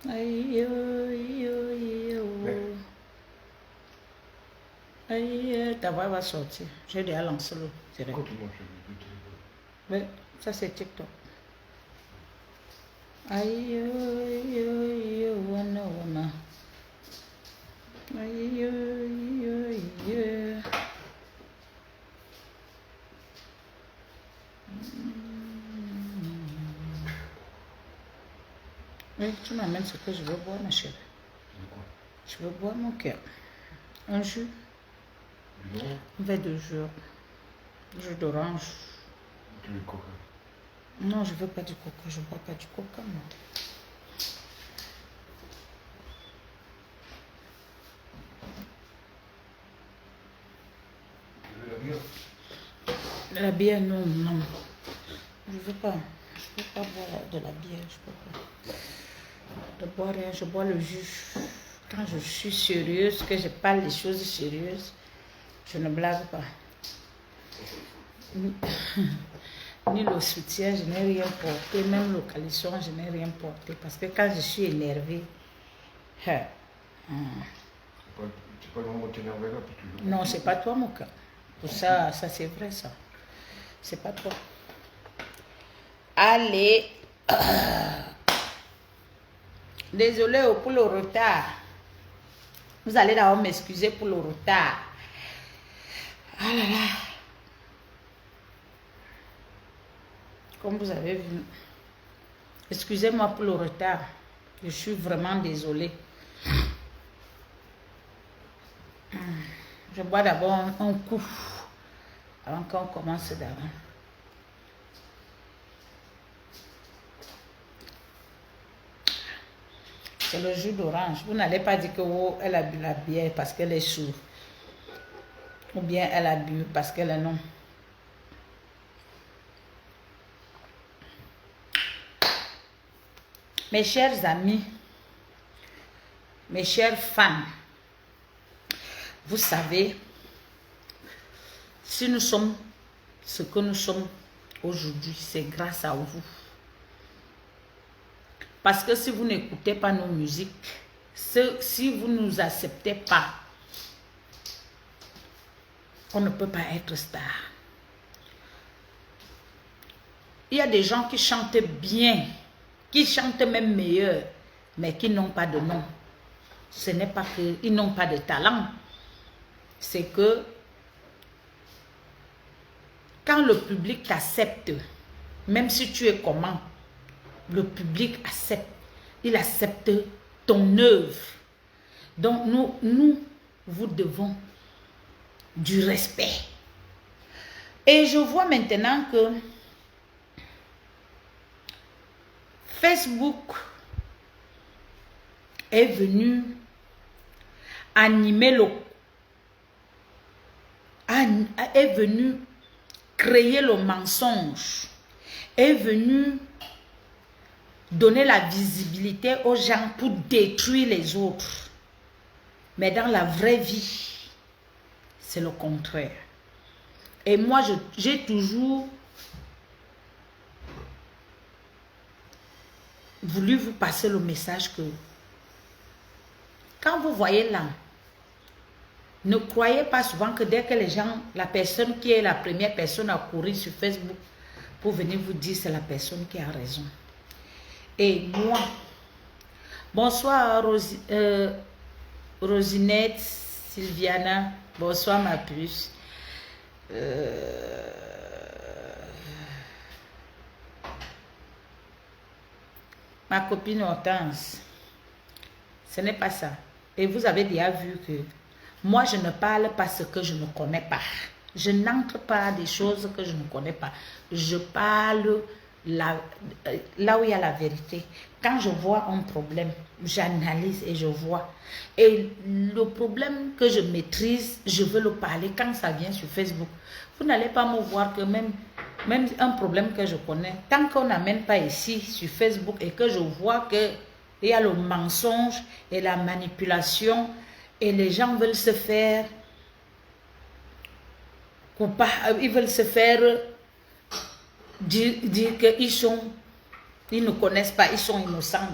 Aïe, aïe, aïe, aïe, ta voix va sortir. J'ai déjà lancé le direct. Mais ça c'est TikTok. Aïe, aïe, aïe, wana, wana. Aïe, aïe, aïe. Oui, tu m'amènes ce que je veux boire, ma chérie. Je veux boire mon cœur. Un jus. Un verre de jus. Jus d'orange. Du coca. Non, je veux pas du coca. Je bois pas du coca, moi. Tu veux la bière? La bière, non, non. Je veux pas. Je peux pas boire de la bière. Je peux pas. Je bois rien. Je bois le jus. Quand je suis sérieuse, que je parle des choses sérieuses, je ne blague pas. Ni le soutien, je n'ai rien porté. Même le caleçon, je n'ai rien porté. Parce que quand je suis énervée, C'est pas le moment de t'énerver là, puis tu veux. non, c'est pas toi, mon cœur. Pour ça, ça c'est vrai, ça. C'est pas toi. Allez. Désolé pour le retard. Vous allez d'abord m'excuser pour le retard. Ah là là. Comme vous avez vu. Excusez-moi pour le retard. Je suis vraiment désolée. Je bois d'abord un coup avant qu'on commence d'avant. C'est le jus d'orange. Vous n'allez pas dire que oh, elle a bu la bière parce qu'elle est sourde. Ou bien elle a bu parce qu'elle est non. Mes chers amis, mes chers fans, vous savez, si nous sommes ce que nous sommes aujourd'hui, c'est grâce à vous. Parce que si vous n'écoutez pas nos musiques, si vous ne nous acceptez pas, on ne peut pas être star. Il y a des gens qui chantent bien, qui chantent même meilleur, mais qui n'ont pas de nom. Ce n'est pas qu'ils n'ont pas de talent. C'est que quand le public t'accepte, même si tu es comment, le public accepte. Il accepte ton œuvre. Donc nous vous devons du respect. Et je vois maintenant que Facebook est venu animer est venu créer le mensonge, est venu donner la visibilité aux gens pour détruire les autres. Mais dans la vraie vie, c'est le contraire. Et moi, j'ai toujours voulu vous passer le message que quand vous voyez là, ne croyez pas souvent que dès que les gens, la personne qui est la première personne à courir sur Facebook pour venir vous dire c'est la personne qui a raison. Et moi, bonsoir Rosinette, Sylviana, bonsoir ma puce. Ma copine Hortense, ce n'est pas ça. Et vous avez déjà vu que moi, je ne parle pas ce que je ne connais pas. Je n'entre pas des choses que je ne connais pas. Je parle là où il y a la vérité. Quand je vois un problème, j'analyse et je vois. Et le problème que je maîtrise, je veux le parler quand ça vient sur Facebook. Vous n'allez pas me voir que même un problème que je connais, tant qu'on n'amène pas ici sur Facebook et que je vois qu'il y a le mensonge et la manipulation et les gens veulent se faire coupables, ils veulent se faire dire qu'ils sont Ils ne connaissent pas, ils sont innocents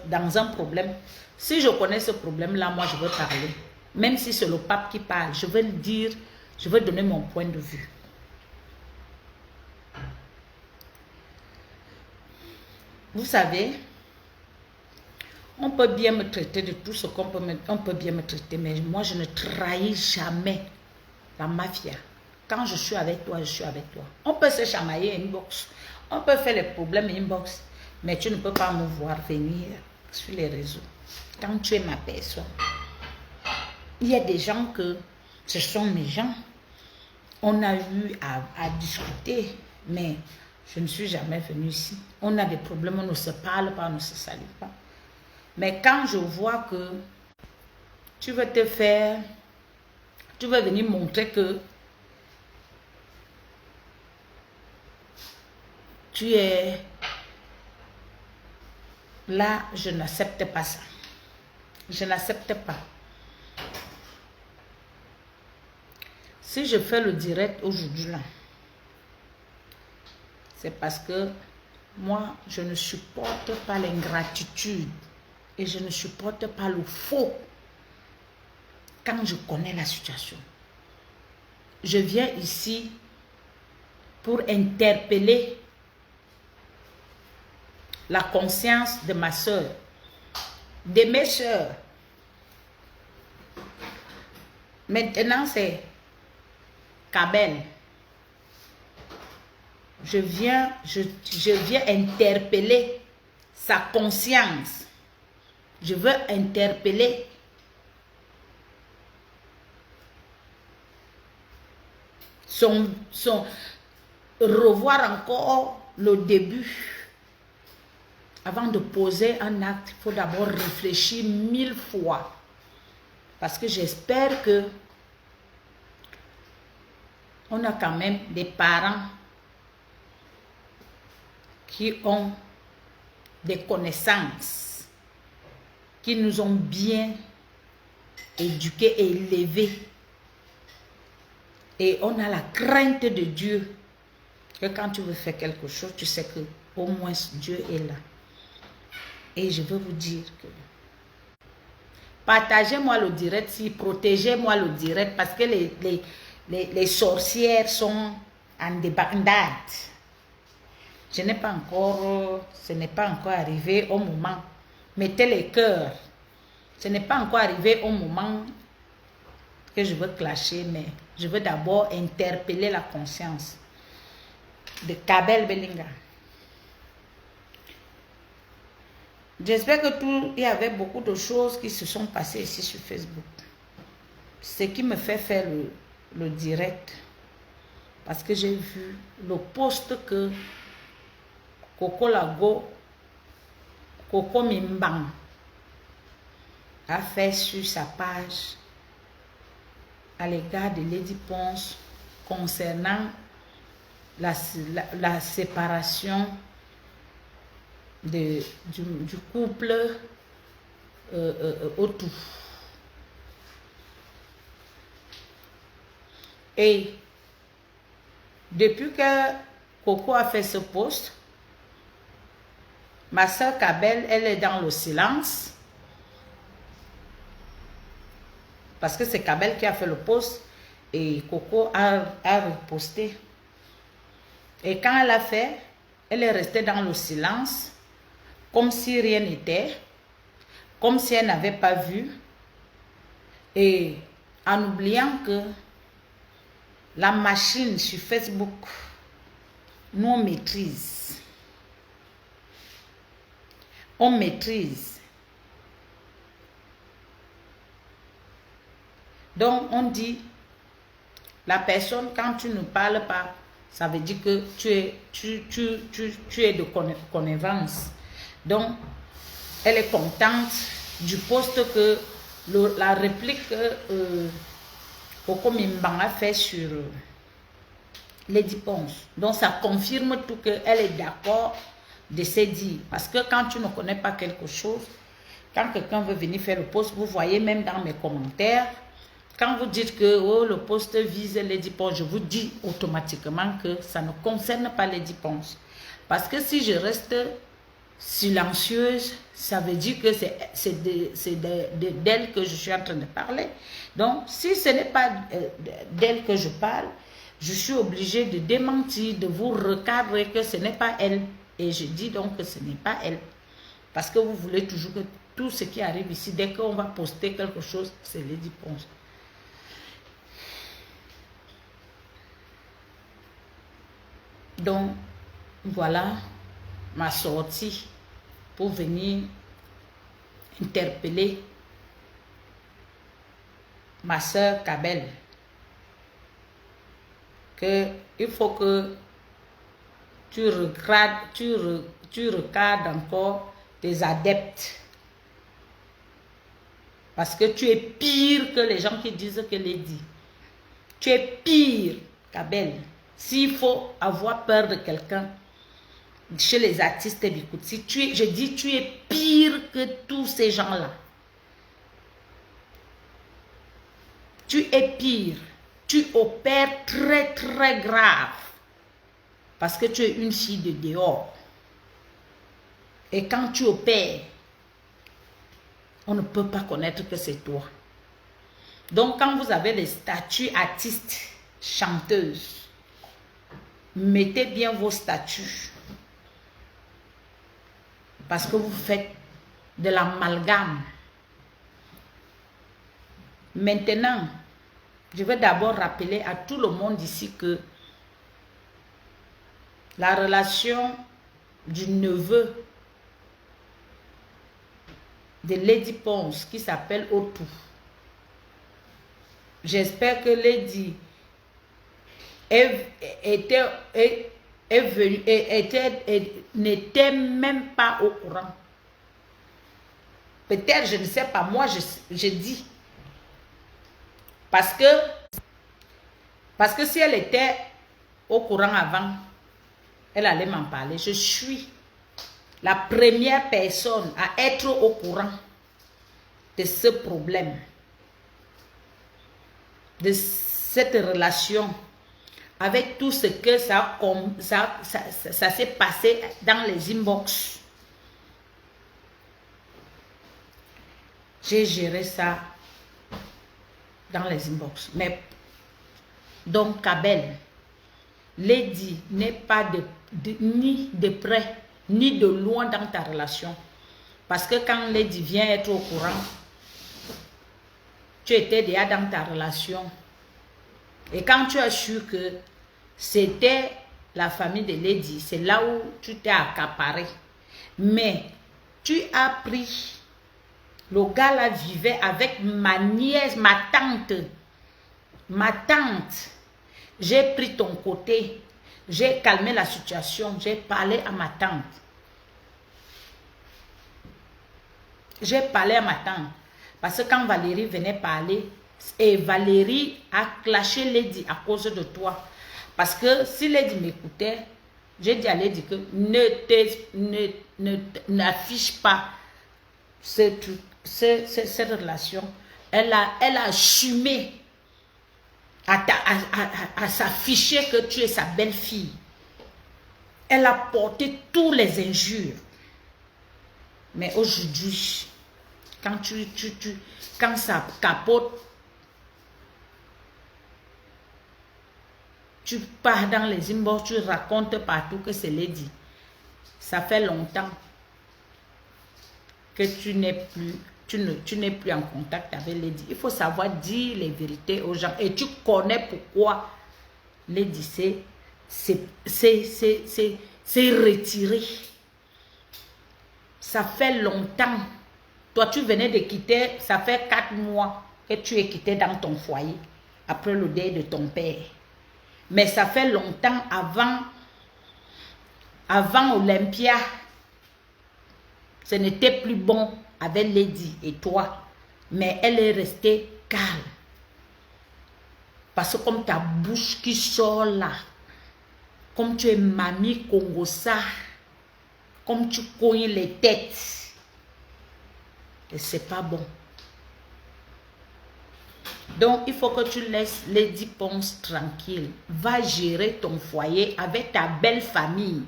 dans un problème. Si je connais ce problème-là, moi, je veux parler. Même si c'est le pape qui parle, je veux le dire, je veux donner mon point de vue. Vous savez, on peut bien me traiter de tout ce qu'on peut bien me traiter, mais moi, je ne trahis jamais la mafia. Quand je suis avec toi, je suis avec toi. On peut se chamailler inbox, on peut faire les problèmes inbox, mais tu ne peux pas me voir venir sur les réseaux. Quand tu es ma personne, il y a des gens que ce sont mes gens. On a eu à discuter, mais je ne suis jamais venue ici. On a des problèmes, on ne se parle pas, on ne se salue pas. Mais quand je vois que tu veux te faire, tu veux venir montrer que tu es là, je n'accepte pas ça. Je n'accepte pas. Si je fais le direct aujourd'hui là, c'est parce que moi, je ne supporte pas l'ingratitude et je ne supporte pas le faux quand je connais la situation. Je viens ici pour interpeller la conscience de ma soeur, de mes soeurs. Maintenant, c'est Kabel. Je viens interpeller sa conscience. Je veux interpeller revoir encore le début. Avant de poser un acte, il faut d'abord réfléchir 1000 fois. Parce que j'espère que on a quand même des parents qui ont des connaissances, qui nous ont bien éduqués et élevés. Et on a la crainte de Dieu, que quand tu veux faire quelque chose, tu sais que au moins Dieu est là. Et je veux vous dire que partagez-moi le direct, protégez-moi le direct, parce que les sorcières sont en débandade. Ce n'est pas encore arrivé au moment. Mettez les cœurs. Ce n'est pas encore arrivé au moment que je veux clasher, mais je veux d'abord interpeller la conscience de Kabel Belinga. J'espère que il y avait beaucoup de choses qui se sont passées ici sur Facebook. Ce qui me fait faire le direct, parce que j'ai vu le post que Coco Mimbang a fait sur sa page à l'égard de Lady Ponce concernant la séparation du couple autour. Et depuis que Coco a fait ce post, ma soeur Kabel, elle est dans le silence. Parce que c'est Kabel qui a fait le post et Coco a reposté. Et quand elle a fait, elle est restée dans le silence, comme si rien n'était, comme si elle n'avait pas vu. Et en oubliant que la machine sur Facebook, nous on maîtrise. On maîtrise. Donc, on dit, la personne, quand tu ne parles pas, ça veut dire que tu es de connivence. Donc, elle est contente du poste que la réplique que Coco Mimbang a fait sur Lady Ponce. Donc, ça confirme tout qu'elle est d'accord de se dire. Parce que quand tu ne connais pas quelque chose, quand quelqu'un veut venir faire le post, vous voyez même dans mes commentaires, quand vous dites que oh, le poste vise Lady Ponce, je vous dis automatiquement que ça ne concerne pas Lady Ponce. Parce que si je reste silencieuse, ça veut dire que c'est d'elle que je suis en train de parler. Donc, si ce n'est pas d'elle que je parle, je suis obligée de démentir, de vous recadrer que ce n'est pas elle. Et je dis donc que ce n'est pas elle. Parce que vous voulez toujours que tout ce qui arrive ici, dès qu'on va poster quelque chose, c'est Lady Ponce. Donc, voilà ma sortie pour venir interpeller ma soeur Kabel. Il faut que tu regardes encore tes adeptes. Parce que tu es pire que les gens qui disent que Lady. Tu es pire, Kabel. S'il faut avoir peur de quelqu'un, chez les artistes, écoute, si je dis tu es pire que tous ces gens-là. Tu es pire. Tu opères très très grave. Parce que tu es une fille de dehors. Et quand tu opères, on ne peut pas connaître que c'est toi. Donc quand vous avez les statuts artistes, chanteuses, mettez bien vos statuts. Parce que vous faites de l'amalgame. Maintenant, je vais d'abord rappeler à tout le monde ici que la relation du neveu de Lady Ponce qui s'appelle Otu. J'espère que Lady n'était même pas au courant. Peut-être, je ne sais pas, moi je dis. Parce que si elle était au courant avant, elle allait m'en parler. Je suis la première personne à être au courant de ce problème, de cette relation, avec tout ce que ça s'est passé dans les inbox. J'ai géré ça dans les inbox. Mais donc Kabel, Lady n'est pas ni de près ni de loin dans ta relation. Parce que quand Lady vient être au courant, tu étais déjà dans ta relation. Et quand tu as su que c'était la famille de Lady, c'est là où tu t'es accaparé. Mais tu as pris, le gars là vivait avec ma nièce, ma tante. Ma tante, j'ai pris ton côté. J'ai calmé la situation. J'ai parlé à ma tante. J'ai parlé à ma tante. Parce que quand Valérie venait parler, et Valérie a clashé Lady à cause de toi. Parce que si Lady m'écoutait, j'ai dit à Lady que n'affiche pas cette relation. Elle a assumé à s'afficher que tu es sa belle-fille. Elle a porté tous les injures. Mais aujourd'hui, quand ça capote, tu pars dans les inbox, tu racontes partout que c'est Lady. Ça fait longtemps que tu n'es plus en contact avec Lady. Il faut savoir dire les vérités aux gens. Et tu connais pourquoi Lady s'est retirée. Ça fait longtemps. Toi, tu venais de quitter, ça fait 4 mois que tu es quitté dans ton foyer après le deuil de ton père. Mais ça fait longtemps avant Olympia. Ce n'était plus bon avec Lady et toi. Mais elle est restée calme. Parce que comme ta bouche qui sort là, comme tu es mamie Congosa, comme tu cognes les têtes, et c'est pas bon. Donc, il faut que tu laisses Lady Ponce tranquille. Va gérer ton foyer avec ta belle famille.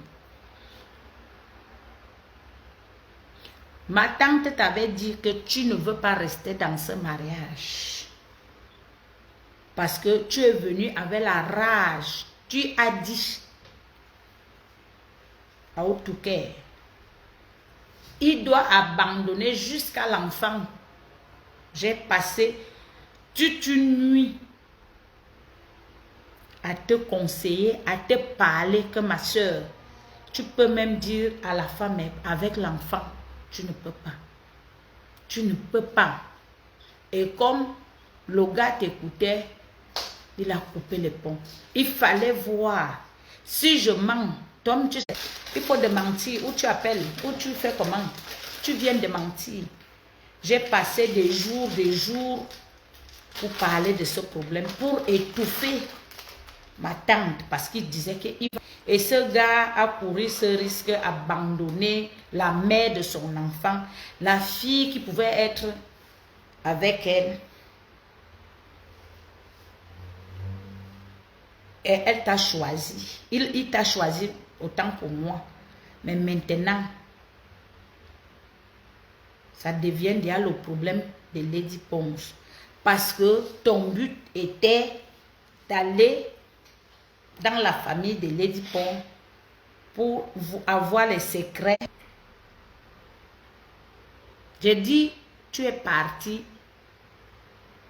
Ma tante t'avait dit que tu ne veux pas rester dans ce mariage. Parce que tu es venu avec la rage. Tu as dit à Otouké, il doit abandonner jusqu'à l'enfant. J'ai passé toute une nuit à te conseiller, à te parler que ma soeur, tu peux même dire à la femme avec l'enfant, tu ne peux pas. Tu ne peux pas. Et comme le gars t'écoutait, il a coupé les ponts. Il fallait voir. Si je mens, Tom, tu sais, il faut démentir. Ou tu appelles, ou tu fais comment? Tu viens de mentir. J'ai passé des jours pour parler de ce problème, pour étouffer ma tante, parce qu'il disait qu'il va. Et ce gars a couru ce risque, abandonner la mère de son enfant, la fille qui pouvait être avec elle. Et elle t'a choisi. Il t'a choisi autant pour moi. Mais maintenant, ça devient déjà le problème de Lady Ponce. Parce que ton but était d'aller dans la famille de Lady Ponce pour avoir les secrets. J'ai dit, tu es parti.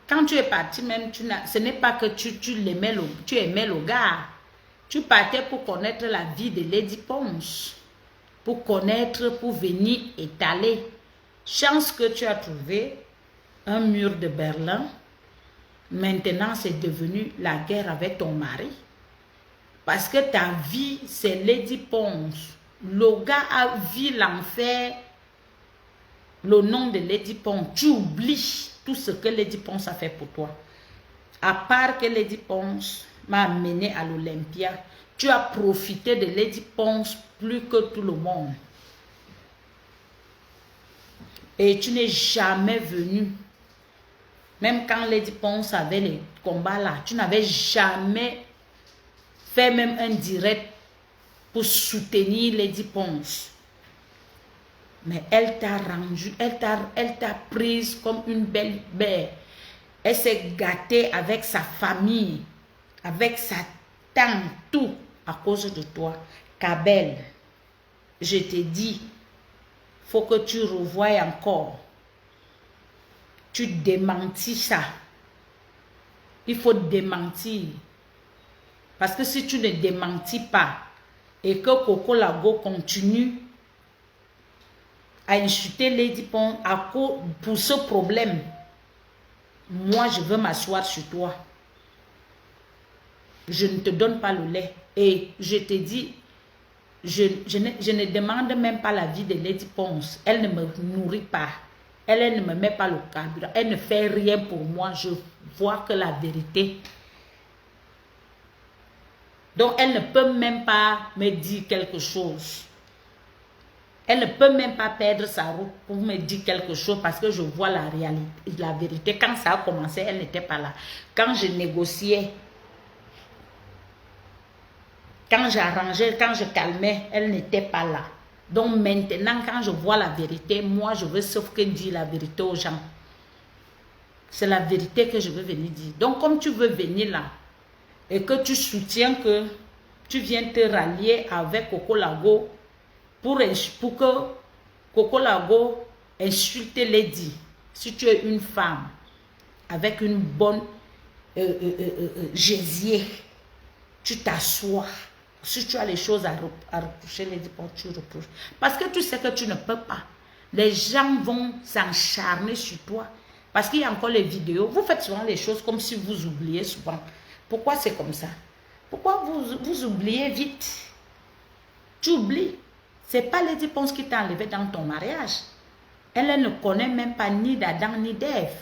Quand tu es parti, même, ce n'est pas que tu l'aimais, tu aimais le gars. Tu partais pour connaître la vie de Lady Ponce. Pour connaître, pour venir étaler. Chance que tu as trouvé un mur de Berlin. Maintenant, c'est devenu la guerre avec ton mari. Parce que ta vie, c'est Lady Ponce. Le gars a vu l'enfer, le nom de Lady Ponce. Tu oublies tout ce que Lady Ponce a fait pour toi. À part que Lady Ponce m'a amené à l'Olympia, tu as profité de Lady Ponce plus que tout le monde. Et tu n'es jamais venu. Même quand Lady Ponce avait les combats là, tu n'avais jamais fait même un direct pour soutenir Lady Ponce. Mais elle t'a rendu, elle t'a prise comme une belle mère. Elle s'est gâtée avec sa famille, avec sa tante, tout à cause de toi. Kabel, je t'ai dit, faut que tu revoies encore. Tu démentis ça. Il faut démentir. Parce que si tu ne démentis pas et que Coco Lago continue à insulter Lady Ponce pour ce problème, moi je veux m'asseoir sur toi. Je ne te donne pas le lait. Et je te dis, je ne demande même pas la vie de Lady Ponce. Elle ne me nourrit pas. Elle ne me met pas le carburant. Elle ne fait rien pour moi. Je vois que la vérité. Donc, elle ne peut même pas me dire quelque chose. Elle ne peut même pas perdre sa route pour me dire quelque chose parce que je vois la réalité, la vérité. Quand ça a commencé, elle n'était pas là. Quand je négociais, quand j'arrangeais, quand je calmais, elle n'était pas là. Donc maintenant, quand je vois la vérité, moi, je veux sauf que dire la vérité aux gens. C'est la vérité que je veux venir dire. Donc, comme tu veux venir là, et que tu soutiens que tu viens te rallier avec Coco Lago pour que Coco Lago insulte Lady. Si tu es une femme avec une bonne gésier, tu t'assois. Si tu as les choses à reprocher, Lady Ponce, tu reproches. Parce que tu sais que tu ne peux pas. Les gens vont s'encharner sur toi. Parce qu'il y a encore les vidéos. Vous faites souvent les choses comme si vous oubliez souvent. Pourquoi c'est comme ça? Pourquoi vous oubliez vite? Tu oublies. Ce n'est pas Lady Ponce qui t'a enlevé dans ton mariage. Elle ne connaît même pas ni d'Adam ni d'Ève.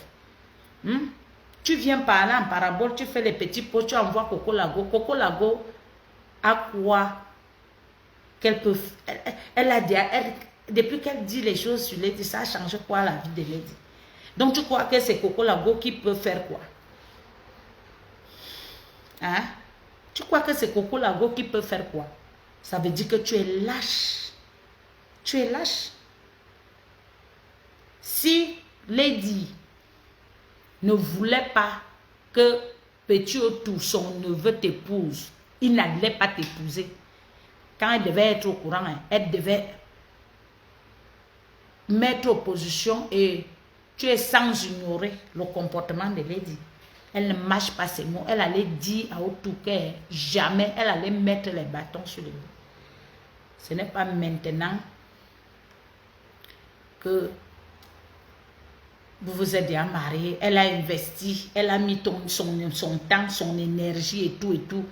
Tu viens parler en parabole, tu fais les petits pots, tu envoies Coco Lago. Coco Lago a quoi qu'elle peut... depuis qu'elle dit les choses sur Lady, ça a changé quoi la vie de Lady? Donc tu crois que c'est Coco Lago qui peut faire quoi? Hein? Tu crois que c'est Coco Lago qui peut faire quoi? Ça veut dire que tu es lâche. Tu es lâche. Si Lady ne voulait pas que Petit Otou, son neveu, t'épouse, il n'allait pas t'épouser. Quand elle devait être au courant, elle devait mettre opposition et tu es sans ignorer le comportement de Lady. Elle ne mâche pas ses mots. Elle allait dire à Otou que jamais elle allait mettre les bâtons sur les roues. Ce n'est pas maintenant que vous vous êtes déjà marié. Elle a investi, elle a mis son temps, son énergie et tout,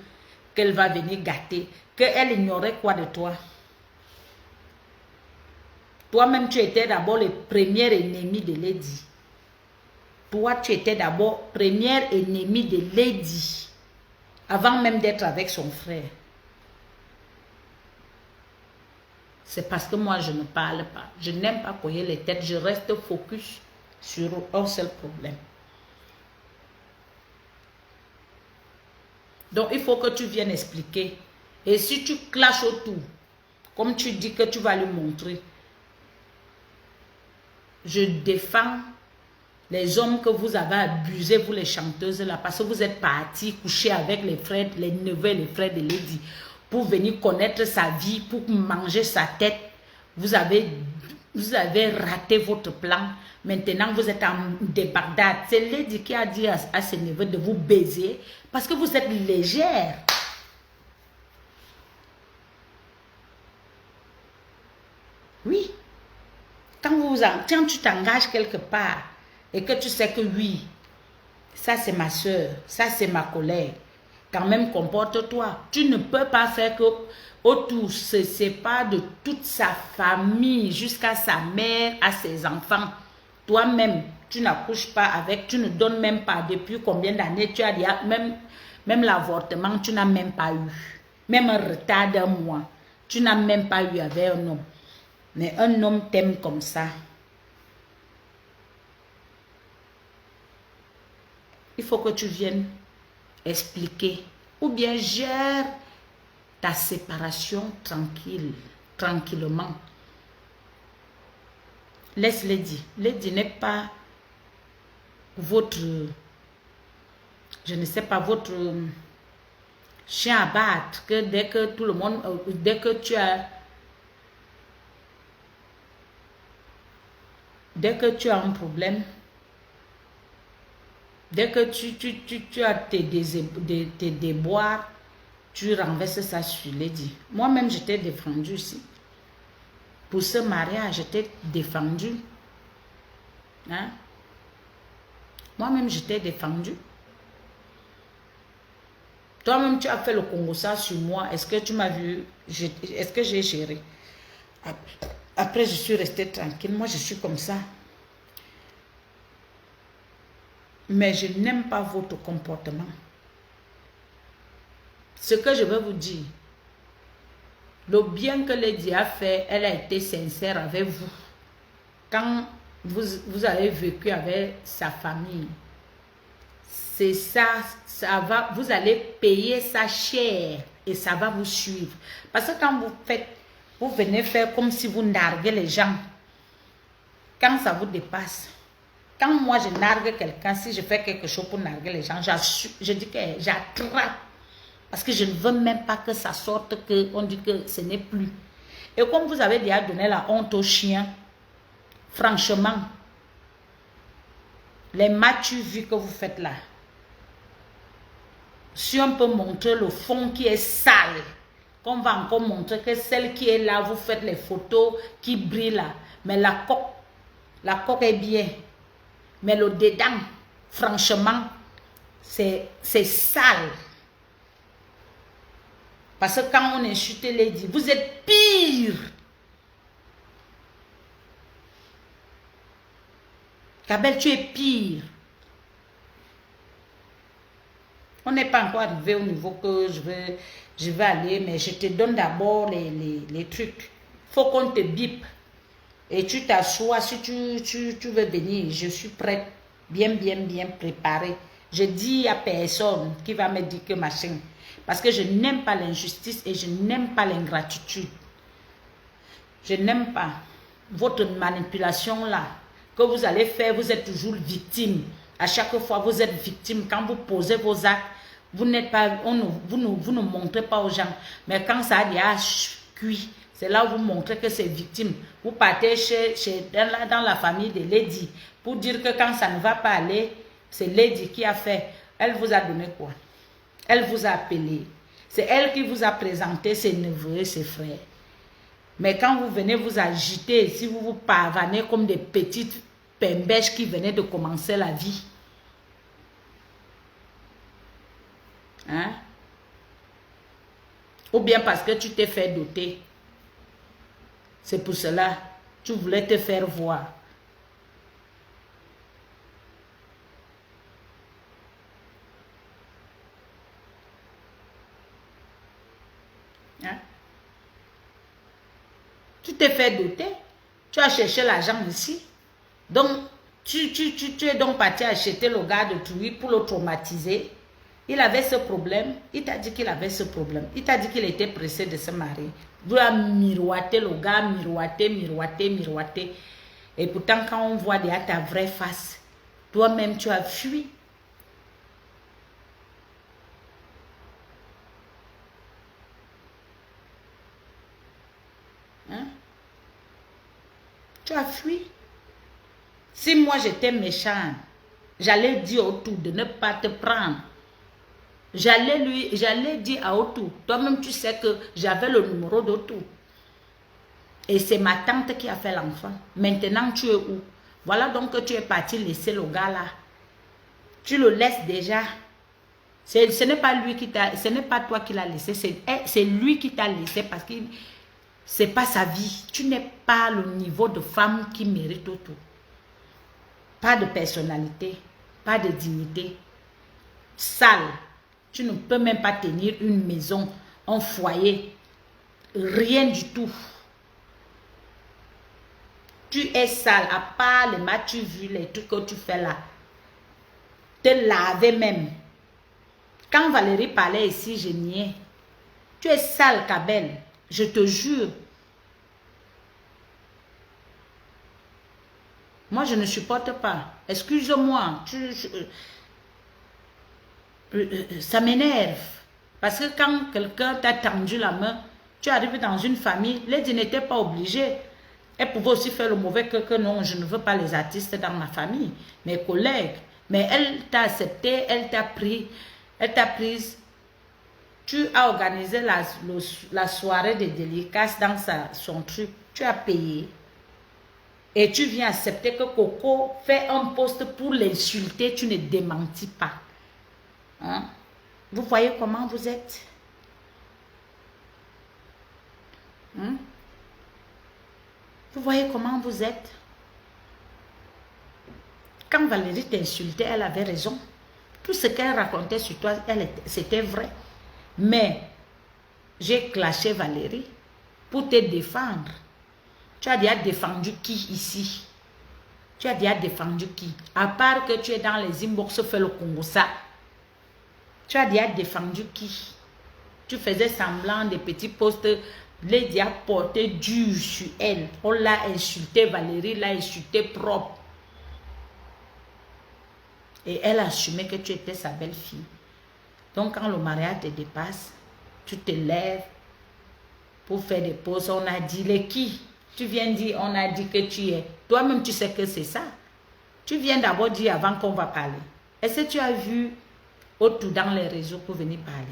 qu'elle va venir gâter. Qu'elle ignorait quoi de toi? Toi-même, tu étais d'abord le premier ennemi de Lady. Toi, tu étais d'abord premier ennemi de Lady. Avant même d'être avec son frère. C'est parce que moi, je ne parle pas. Je n'aime pas coller les têtes. Je reste focus sur un seul problème. Donc, il faut que tu viennes expliquer. Et si tu clashes autour, comme tu dis que tu vas lui montrer, je défends les hommes que vous avez abusés, vous les chanteuses là, parce que vous êtes partis coucher avec les frères, les neveux et les frères de Lady, pour venir connaître sa vie, pour manger sa tête. Vous avez raté votre plan. Maintenant, vous êtes en débardade. C'est Lady qui a dit à ses neveux de vous baiser parce que vous êtes légère. Oui. Quand tu t'engages quelque part et que tu sais que oui, ça c'est ma soeur, ça c'est ma collègue, quand même comporte-toi. Tu ne peux pas faire que autour se sépare de toute sa famille jusqu'à sa mère, à ses enfants. Toi-même, tu n'accouches pas avec, tu ne donnes même pas. Depuis combien d'années tu as dit, même l'avortement, tu n'as même pas eu. Même un retard d'un mois, tu n'as même pas eu avec un homme. Mais un homme t'aime comme ça. Il faut que tu viennes expliquer. Ou bien gère ta séparation tranquillement. Laisse Lady. Lady n'est pas votre, je ne sais pas, votre chien à battre. Que dès que tout le monde, dès que tu as un problème, dès que tu as tes déboires, tu renverses ça sur Lady. Moi-même, je t'ai défendu ici. Pour ce mariage, je t'ai défendu. Hein? Moi-même, je t'ai défendu. Toi-même, tu as fait le Congo ça sur moi. Est-ce que tu m'as vu? Est-ce que j'ai géré? Après, je suis restée tranquille. Moi, je suis comme ça. Mais je n'aime pas votre comportement. Ce que je veux vous dire, le bien que Lady a fait, elle a été sincère avec vous. Quand vous avez vécu avec sa famille, c'est ça, vous allez payer ça cher et ça va vous suivre. Parce que quand vous venez faire comme si vous narguez les gens, quand ça vous dépasse, quand moi je nargue quelqu'un, si je fais quelque chose pour narguer les gens, je dis que j'attrape. Parce que je ne veux même pas que ça sorte, qu'on dit que ce n'est plus. Et comme vous avez déjà donné la honte aux chiens, franchement, les matchs vues que vous faites là, si on peut montrer le fond qui est sale, qu'on va encore montrer que celle qui est là, vous faites les photos qui brillent là, mais la coque est bien. Mais le dedans, franchement, c'est sale. Parce que quand on insulte Lady, vous êtes pire. Kabel, tu es pire. On n'est pas encore arrivé au niveau que je vais aller, mais je te donne d'abord les trucs. Il faut qu'on te bip. Et tu t'assois, si tu veux venir, je suis prête, bien préparée. Je dis à personne qui va me dire que machin. Parce que je n'aime pas l'injustice et je n'aime pas l'ingratitude. Je n'aime pas votre manipulation là. que vous allez faire, vous êtes toujours victime. À chaque fois, vous êtes victime. Quand vous posez vos actes, vous n'êtes pas, vous ne montrez pas aux gens. Mais quand ça a déjà cuit, c'est là où vous montrez que c'est victime. Vous partez dans la famille de Lady pour dire que quand ça ne va pas aller, c'est Lady qui a fait. Elle vous a donné quoi? Elle vous a appelé. C'est elle qui vous a présenté ses neveux et ses frères. Mais quand vous venez vous agiter, si vous vous pavanez comme des petites pembèches qui venaient de commencer la vie. Hein? Ou bien parce que tu t'es fait doter. C'est pour cela, tu voulais te faire voir. Hein? Tu t'es fait doter. Tu as cherché l'argent ici. Donc, tu es donc parti acheter le gars de Trouy pour le traumatiser. Il avait ce problème. Il t'a dit qu'il avait ce problème. Il t'a dit qu'il était pressé de se marier. Vous avez miroité le gars, miroité. Et pourtant, quand on voit déjà ta vraie face, toi-même, tu as fui. Hein? Tu as fui. Si moi j'étais méchant, j'allais dire autour de ne pas te prendre. J'allais dire à Otou, toi-même tu sais que j'avais le numéro d'Otou. Et c'est ma tante qui a fait l'enfant. Maintenant tu es où? Voilà donc que tu es parti laisser le gars là. Tu le laisses déjà. Ce n'est pas lui qui t'a, ce n'est pas toi qui l'as laissé, c'est lui qui t'a laissé parce que c'est pas sa vie. Tu n'es pas le niveau de femme qui mérite Otou. Pas de personnalité, pas de dignité. Sale. Tu ne peux même pas tenir une maison, un foyer. Rien du tout. Tu es sale, à part les m'as-tu vu, les trucs que tu fais là. Te laver même. Quand Valérie parlait ici, je niais. Tu es sale, Kabel. Je te jure. Moi, je ne supporte pas. Excuse-moi. Ça m'énerve. Parce que quand quelqu'un t'a tendu la main, tu arrives dans une famille, Lady n'était pas obligée. Elle pouvait aussi faire le mauvais que non, je ne veux pas les artistes dans ma famille, mes collègues. Mais elle t'a accepté, elle t'a pris, elle t'a prise. Tu as organisé la soirée de dédicace dans son truc. Tu as payé. Et tu viens accepter que Coco fait un poste pour l'insulter, tu ne démentis pas. Hein? Vous voyez comment vous êtes? Hein? Vous voyez comment vous êtes? Quand Valérie t'insultait, elle avait raison. Tout ce qu'elle racontait sur toi, c'était vrai. Mais j'ai clashé Valérie pour te défendre. Tu as déjà défendu qui ici? Tu as déjà défendu qui? À part que tu es dans les inbox, fais le Congo ça. Tu as déjà défendu qui? Tu faisais semblant des petits postes. Lady a porté dur sur elle. On l'a insulté, Valérie l'a insulté propre. Et elle a assumé que tu étais sa belle-fille. Donc quand le mariage te dépasse, tu te lèves pour faire des pauses. On a dit les qui? Tu viens dire, on a dit que tu es. Toi-même, tu sais que c'est ça. Tu viens d'abord dire avant qu'on va parler. Est-ce que tu as vu autour dans les réseaux pour venir parler?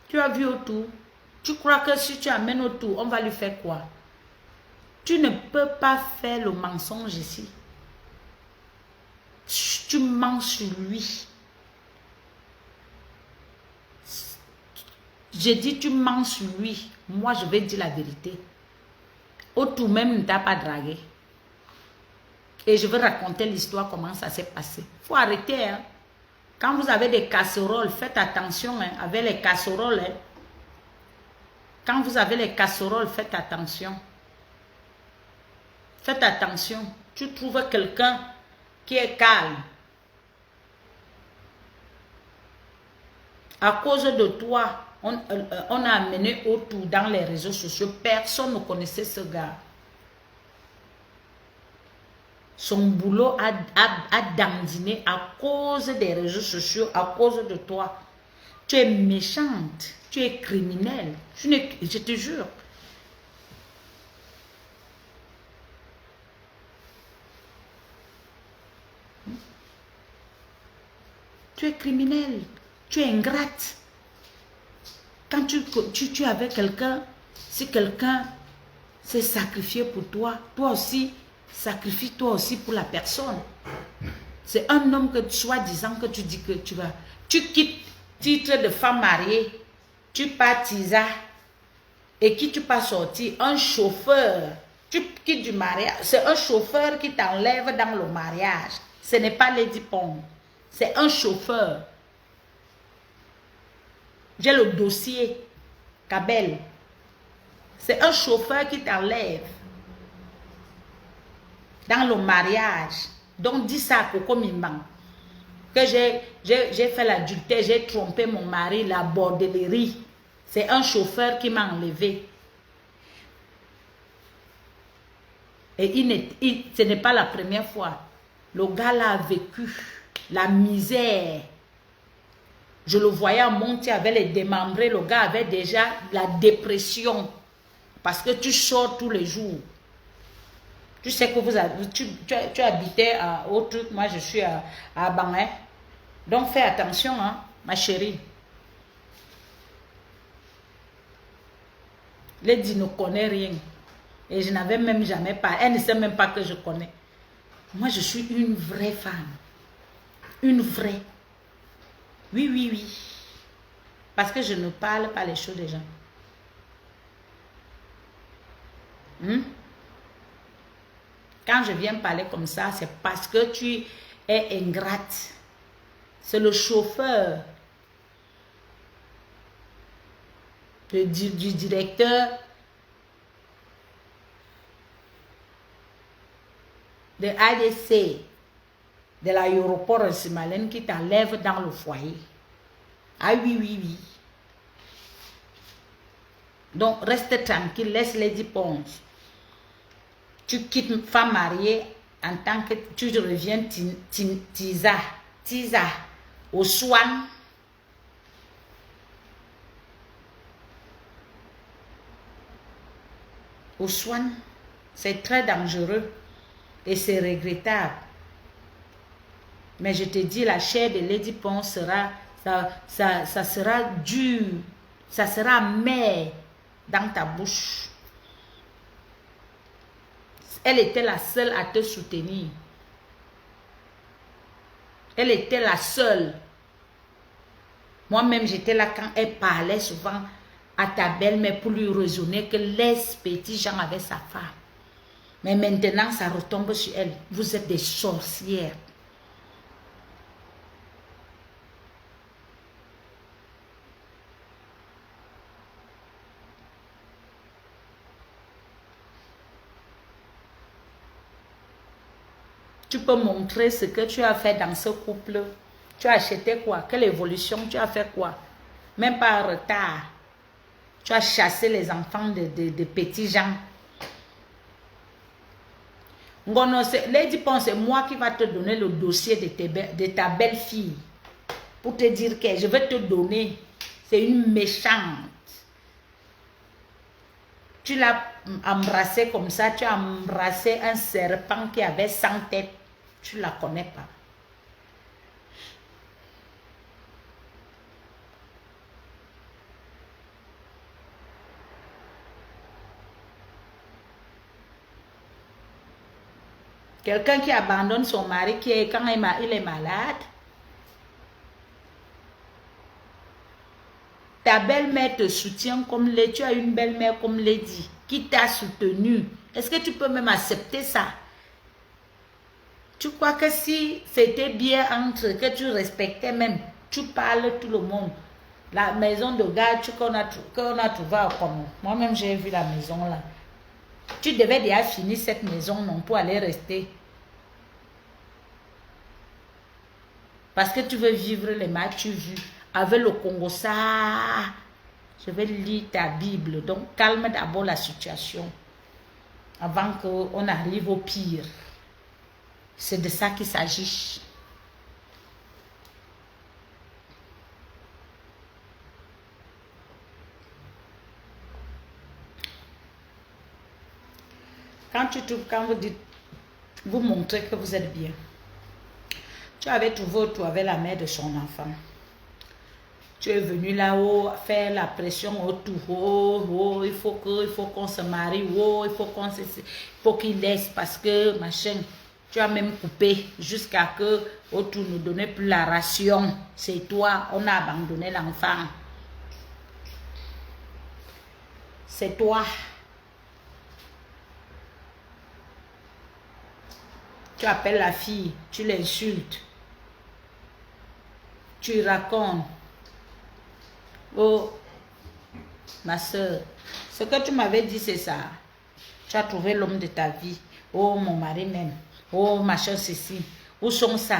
Tu as vu autour? Tu crois que si tu amènes autour, on va lui faire quoi? Tu ne peux pas faire le mensonge ici. Tu mens sur lui. J'ai dit tu mens sur lui. Moi, je vais dire la vérité. Autour même ne t'a pas dragué. Et je vais raconter l'histoire, comment ça s'est passé. Il faut arrêter. Hein. Quand vous avez des casseroles, faites attention hein, avec les casseroles. Hein. Quand vous avez les casseroles, faites attention. Faites attention. Tu trouves quelqu'un qui est calme. À cause de toi, on a amené autour dans les réseaux sociaux. Personne ne connaissait ce gars. Son boulot a dandiné à cause des réseaux sociaux, à cause de toi. Tu es méchante, tu es criminelle. Je te jure. Tu es criminelle, tu es ingrate. Quand tu es avec quelqu'un, si quelqu'un s'est sacrifié pour toi, toi aussi, sacrifie-toi aussi pour la personne. C'est un homme que, soi-disant, que tu dis que tu vas. Tu quittes titre de femme mariée, tu pars Tisa, et qui tu pas sortir? Un chauffeur. Tu quittes du mariage. C'est un chauffeur qui t'enlève dans le mariage. Ce n'est pas Lady Pong. C'est un chauffeur. J'ai le dossier. Kabel. C'est un chauffeur qui t'enlève dans le mariage. Donc dis ça à Coco Mimban. Que j'ai fait l'adultère, j'ai trompé mon mari, la bordellerie. C'est un chauffeur qui m'a enlevé. Et ce n'est pas la première fois. Le gars là a vécu la misère. Je le voyais monter avec les démembrés. Le gars avait déjà la dépression. Parce que tu sors tous les jours. Tu sais que tu habitais au truc. Moi, je suis à Bangé. Donc, fais attention, hein, ma chérie. Lady ne connaît rien. Et je n'avais même jamais parlé. Elle ne sait même pas que je connais. Moi, je suis une vraie femme. Une vraie. Oui, oui, oui. Parce que je ne parle pas les choses des gens. Quand je viens parler comme ça, c'est parce que tu es ingrate. C'est le chauffeur du directeur de ADC de l'aéroport de Simalène qui t'enlève dans le foyer. Ah oui, oui, oui. Donc, reste tranquille, laisse Lady Ponce. Tu quittes femme mariée en tant que tu reviens Tisa, au Swan. Au Swan, c'est très dangereux et c'est regrettable. Mais je te dis, la chair de Lady Ponce sera, ça sera dur, ça sera amer dans ta bouche. Elle était la seule à te soutenir. Elle était la seule. Moi-même, j'étais là quand elle parlait souvent à ta belle-mère pour lui raisonner que laisse petits gens avec sa femme. Mais maintenant, ça retombe sur elle. Vous êtes des sorcières. Tu peux montrer ce que tu as fait dans ce couple. Tu as acheté quoi? Quelle évolution? Tu as fait quoi? Même pas en retard. Tu as chassé les enfants de petits gens. Lady Pon, c'est moi qui va te donner le dossier de ta belle-fille. Pour te dire que je vais te donner. C'est une méchante. Tu l'as embrassé comme ça. Tu as embrassé un serpent qui avait 100 têtes. Tu ne la connais pas. Quelqu'un qui abandonne son mari quand il est malade. Ta belle-mère te soutient comme Lady. Tu as une belle-mère comme Lady qui t'a soutenu. Est-ce que tu peux même accepter ça? Tu crois que si c'était bien entre, que tu respectais même, tu parles tout le monde. La maison de gars qu'on a trouvé à Como. Moi-même, j'ai vu la maison là. Tu devais déjà finir cette maison, non, pour aller rester. Parce que tu veux vivre les matchs, tu vis avec le Congo, ça. Je vais lire ta Bible. Donc, calme d'abord la situation avant qu'on arrive au pire. C'est de ça qu'il s'agit. Quand vous dites, vous montrez que vous êtes bien. Tu avais trouvé autour avec la mère de son enfant. Tu es venu là-haut faire la pression autour. Oh, il faut qu'on se marie. Oh, il faut qu'il laisse parce que machin. Tu as même coupé jusqu'à que autour ne donnait plus la ration. C'est toi, on a abandonné l'enfant. C'est toi. Tu appelles la fille, tu l'insultes. Tu racontes. Oh, ma soeur, ce que tu m'avais dit, c'est ça. Tu as trouvé l'homme de ta vie. Oh, mon mari même. Oh, machin, ceci. Où sont ça?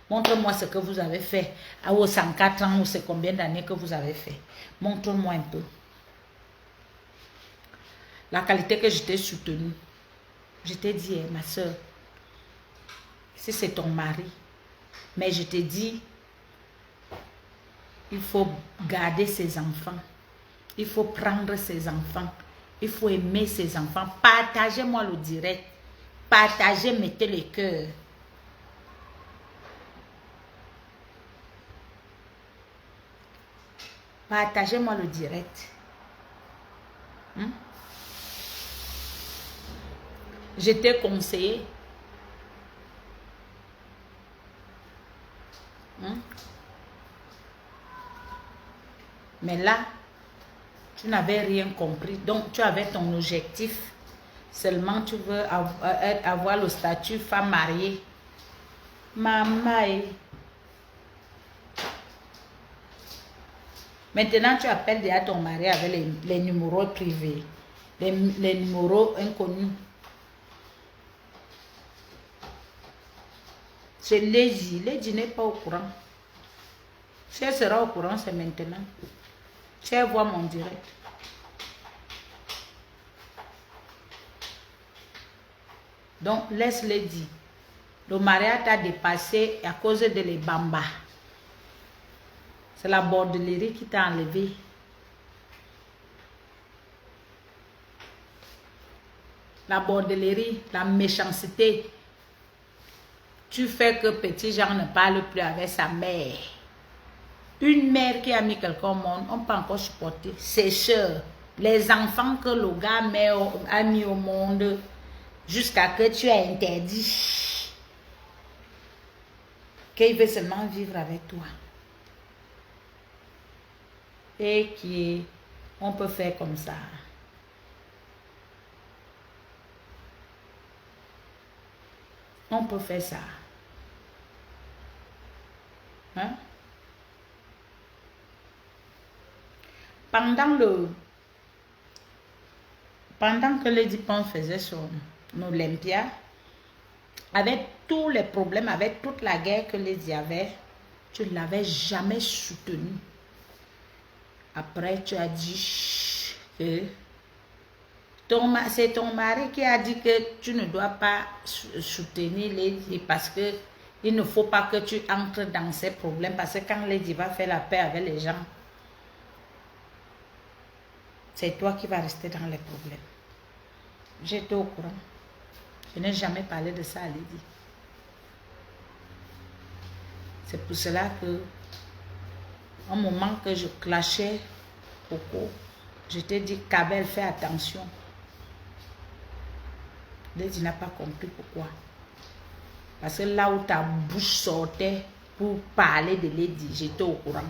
Montre-moi ce que vous avez fait. Ah, oh, 104 ans, ou c'est combien d'années que vous avez fait? Montre-moi un peu. La qualité que je t'ai soutenue. Je t'ai dit, ma soeur, si c'est ton mari, mais je t'ai dit, il faut garder ses enfants. Il faut prendre ses enfants. Il faut aimer ses enfants. Partagez-moi le direct. Partagez, mettez les cœurs. Partagez-moi le direct. Je t'ai conseillé. Mais là, tu n'avais rien compris. Donc, tu avais ton objectif. Seulement, tu veux avoir le statut femme mariée. Maman. Maintenant, tu appelles déjà ton mari avec les numéros privés. Les numéros inconnus. C'est Lady. Lady n'est pas au courant. Si elle sera au courant, c'est maintenant. Si elle voit mon direct. Donc, laisse Lady. Le mariage t'a dépassé à cause de les bambas. C'est la bordellerie qui t'a enlevé. La bordellerie, la méchanceté. Tu fais que petit Jean ne parle plus avec sa mère. Une mère qui a mis quelqu'un au monde, on peut encore supporter. Ses soeurs, les enfants que le gars a mis au monde jusqu'à que tu aies interdit. Qu'il veut seulement vivre avec toi. Et on peut faire comme ça. On peut faire ça. Hein? Pendant que Lady Pon faisait son Olympia, avec tous les problèmes, avec toute la guerre que Lady avait, tu ne l'avais jamais soutenu. Après, tu as dit que c'est ton mari qui a dit que tu ne dois pas soutenir Lady parce que il ne faut pas que tu entres dans ces problèmes parce que quand Lady va faire la paix avec les gens, c'est toi qui vas rester dans les problèmes. J'étais au courant. Je n'ai jamais parlé de ça à Lady. C'est pour cela que, au moment que je clashais Coco, je t'ai dit, Kabel, fais attention. Lady n'a pas compris pourquoi. Parce que là où ta bouche sortait pour parler de Lady, j'étais au courant.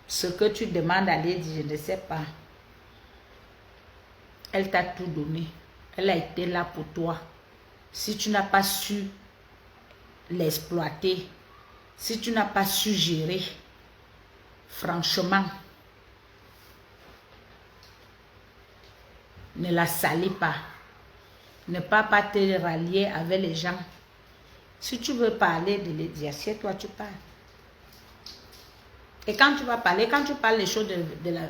Ce que tu demandes à Lady, je ne sais pas. Elle t'a tout donné. Elle a été là pour toi. Si tu n'as pas su l'exploiter, si tu n'as pas su gérer, franchement, ne la salis pas. Ne pas te rallier avec les gens Si tu veux parler de Lady, assieds-toi, tu parles. Et quand tu vas parler, quand tu parles les choses de la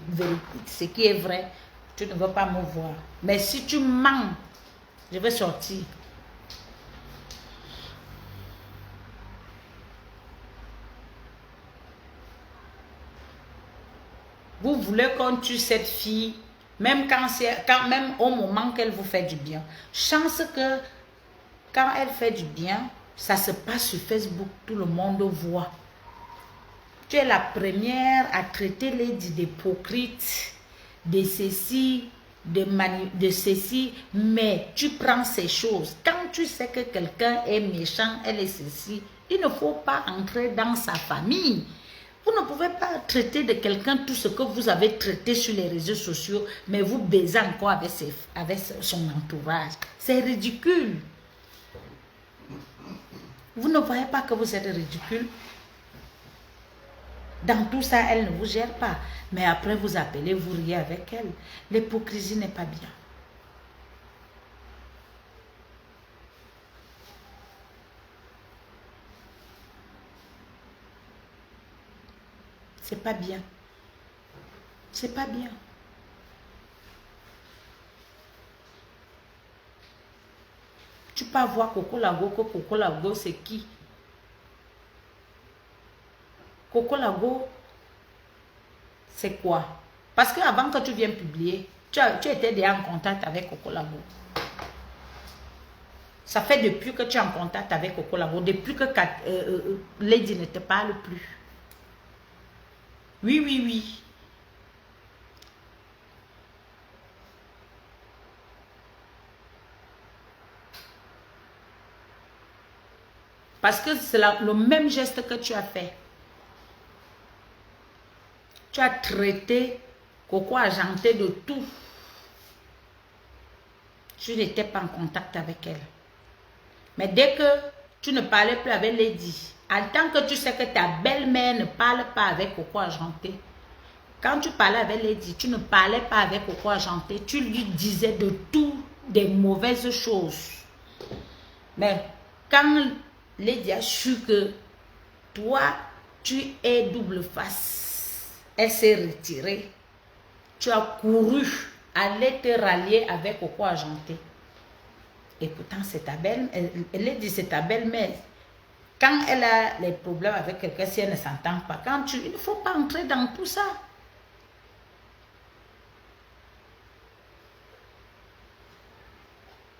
vérité, ce qui est vrai, tu ne veux pas me voir. Mais si tu mens, je vais sortir. Vous voulez qu'on tue cette fille, même même au moment qu'elle vous fait du bien. Chance que quand elle fait du bien, ça se passe sur Facebook, tout le monde voit. Tu es la première à traiter Lady d'hypocrite, de ceci, de ceci, mais tu prends ces choses. Quand tu sais que quelqu'un est méchant, elle est ceci, il ne faut pas entrer dans sa famille. Vous ne pouvez pas traiter de quelqu'un tout ce que vous avez traité sur les réseaux sociaux, mais vous baisez encore avec son entourage. C'est ridicule. Vous ne voyez pas que vous êtes ridicule? Dans tout ça, elle ne vous gère pas. Mais après, vous appelez, vous riez avec elle. L'hypocrisie n'est pas bien. C'est pas bien. C'est pas bien. Tu peux voir Coco Lago, c'est qui? Coco Lago, c'est quoi? Parce qu'avant que tu viennes publier, tu étais déjà en contact avec Coco Lago. Ça fait depuis que tu es en contact avec Coco Lago, depuis que Lady ne te parle plus. Oui, oui, oui. Parce que c'est le même geste que tu as fait. Tu as traité Coco Argenté de tout. Tu n'étais pas en contact avec elle. Mais dès que tu ne parlais plus avec Lady, en tant que tu sais que ta belle-mère ne parle pas avec Coco Argenté, quand tu parlais avec Lady, tu ne parlais pas avec Coco Argenté, tu lui disais de tout, des mauvaises choses. Mais quand Lady a su que toi, tu es double face, elle s'est retirée. Tu as couru aller te rallier avec Coco Argenté. Et pourtant, c'est ta belle-mère. Elle dit c'est ta belle-mère. Quand elle a les problèmes avec quelqu'un, si elle ne s'entend pas, il ne faut pas entrer dans tout ça.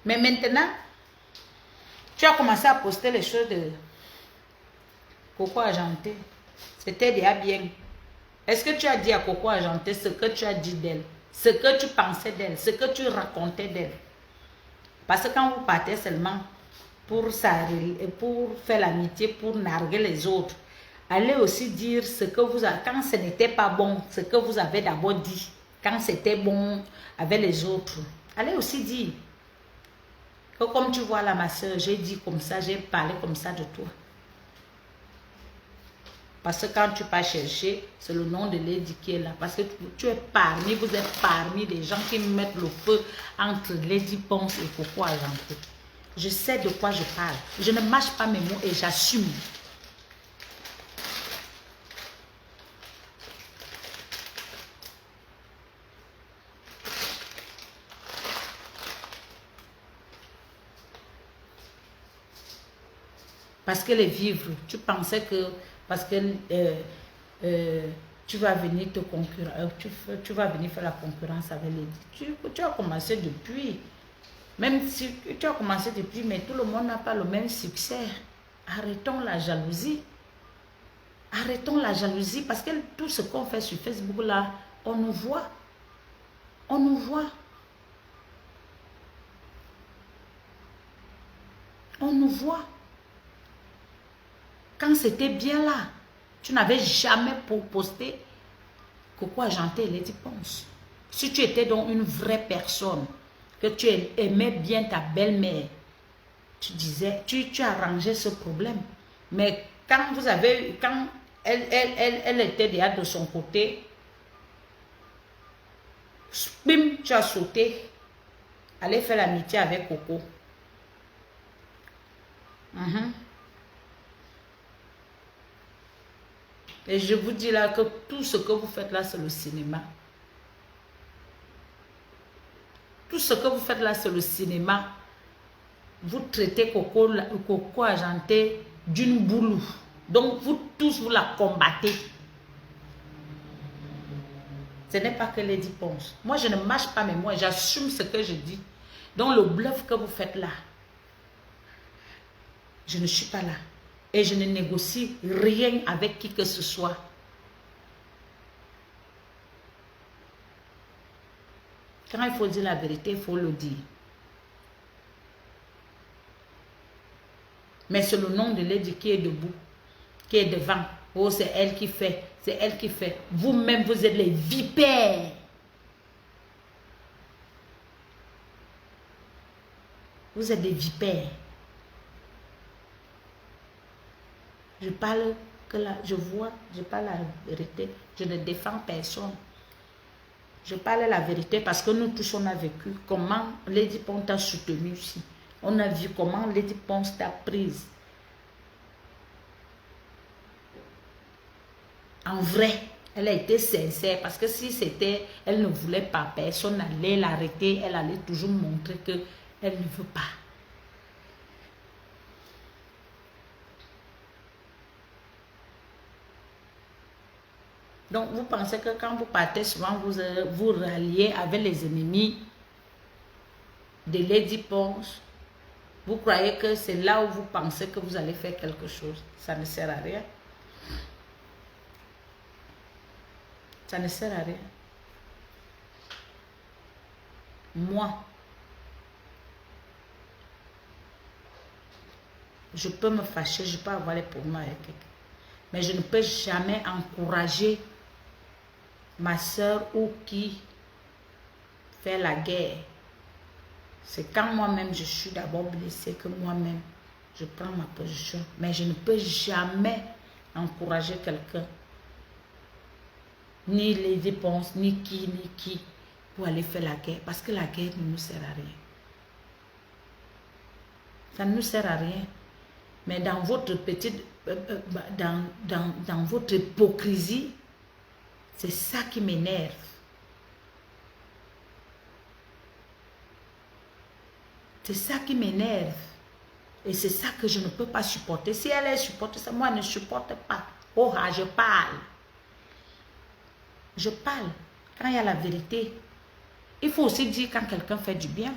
Mais maintenant, tu as commencé à poster les choses de Coco Argenté. C'était déjà bien. Est-ce que tu as dit à Coco Argenté ce que tu as dit d'elle? Ce que tu pensais d'elle? Ce que tu racontais d'elle? Parce que quand vous partez seulement pour faire l'amitié, pour narguer les autres, allez aussi dire ce que vous avez, quand ce n'était pas bon, ce que vous avez d'abord dit, quand c'était bon avec les autres. Allez aussi dire que comme tu vois là, ma soeur, j'ai dit comme ça, j'ai parlé comme ça de toi. Parce que quand tu vas chercher, c'est le nom de Lady qui est là. Parce que vous êtes parmi les gens qui mettent le feu entre Lady Ponce et Coco Argenté. Je sais de quoi je parle. Je ne mâche pas mes mots et j'assume. Parce que les vivres, tu pensais que parce que tu vas venir te concurrencer, tu vas venir faire la concurrence avec les... Tu as commencé depuis. Même si tu as commencé depuis, mais tout le monde n'a pas le même succès. Arrêtons la jalousie. Arrêtons la jalousie parce que tout ce qu'on fait sur Facebook là, on nous voit. On nous voit. On nous voit. Quand c'était bien là, tu n'avais jamais posté Coco Argenté et Lady Ponce. Si tu étais donc une vraie personne, que tu aimais bien ta belle-mère, tu disais, tu arrangeais ce problème. Mais quand elle était déjà de son côté, bim, tu as sauté, aller faire l'amitié avec Coco. Et je vous dis là que tout ce que vous faites là, c'est le cinéma. Tout ce que vous faites là, c'est le cinéma. Vous traitez Coco Argenté d'une boule. Donc, vous tous, vous la combattez. Ce n'est pas que Lady pense. Moi, je ne mâche pas mes mots. J'assume ce que je dis. Donc, le bluff que vous faites là, je ne suis pas là. Et je ne négocie rien avec qui que ce soit. Quand il faut dire la vérité, il faut le dire. Mais c'est le nom de Lady qui est debout, qui est devant. Oh, c'est elle qui fait. C'est elle qui fait. Vous-même, vous êtes les vipères. Vous êtes des vipères. Je parle que là, je vois, je parle la vérité. Je ne défends personne. Je parle la vérité parce que nous tous, on a vécu comment Lady Pon t'a soutenu ici. On a vu comment Lady Pon t'a prise. En vrai, elle a été sincère parce que si c'était, elle ne voulait pas, personne n'allait l'arrêter, elle allait toujours montrer que elle ne veut pas. Donc, vous pensez que quand vous partez, souvent, vous ralliez avec les ennemis de Lady Ponce. Vous croyez que c'est là où vous pensez que vous allez faire quelque chose. Ça ne sert à rien. Ça ne sert à rien. Moi, je peux me fâcher, je peux avoir les problèmes avec quelqu'un. Mais je ne peux jamais encourager ma soeur ou qui fait la guerre. C'est quand moi-même je suis d'abord blessée que moi-même je prends ma position. Mais je ne peux jamais encourager quelqu'un, ni les dépenses, ni qui, pour aller faire la guerre. Parce que la guerre ne nous sert à rien. Ça ne nous sert à rien. Mais dans votre petite, dans votre hypocrisie, c'est ça qui m'énerve. C'est ça qui m'énerve. Et c'est ça que je ne peux pas supporter. Si elle supporte ça, moi, je ne supporte pas. Oh, je parle. Je parle. Quand il y a la vérité, il faut aussi dire quand quelqu'un fait du bien.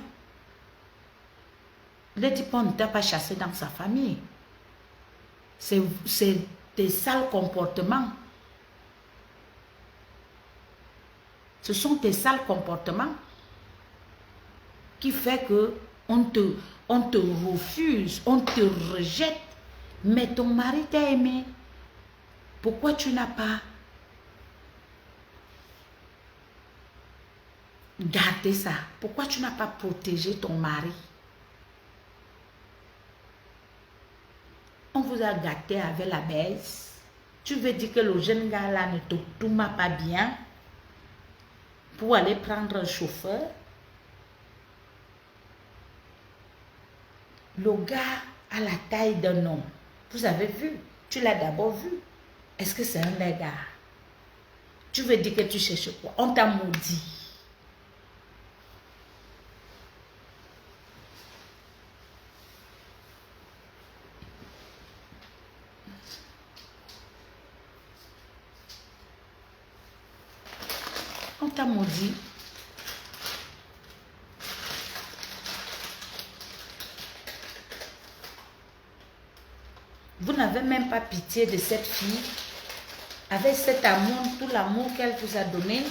Lady Pon ne t'a pas chassé dans sa famille. C'est des sales comportements. Ce sont tes sales comportements qui fait que on te refuse, on te rejette. Mais ton mari t'a aimé. Pourquoi tu n'as pas gardé ça? Pourquoi tu n'as pas protégé ton mari? On vous a gâté avec la baisse. Tu veux dire que le jeune gars là ne te tourne pas bien pour aller prendre un chauffeur? Le gars a la taille d'un homme. Vous avez vu? Tu l'as d'abord vu. Est-ce que c'est un gars? Tu veux dire que tu cherches quoi? On t'a maudit. On t'a maudit. Vous n'avez même pas pitié de cette fille. Avec cet amour, tout l'amour qu'elle vous a donné.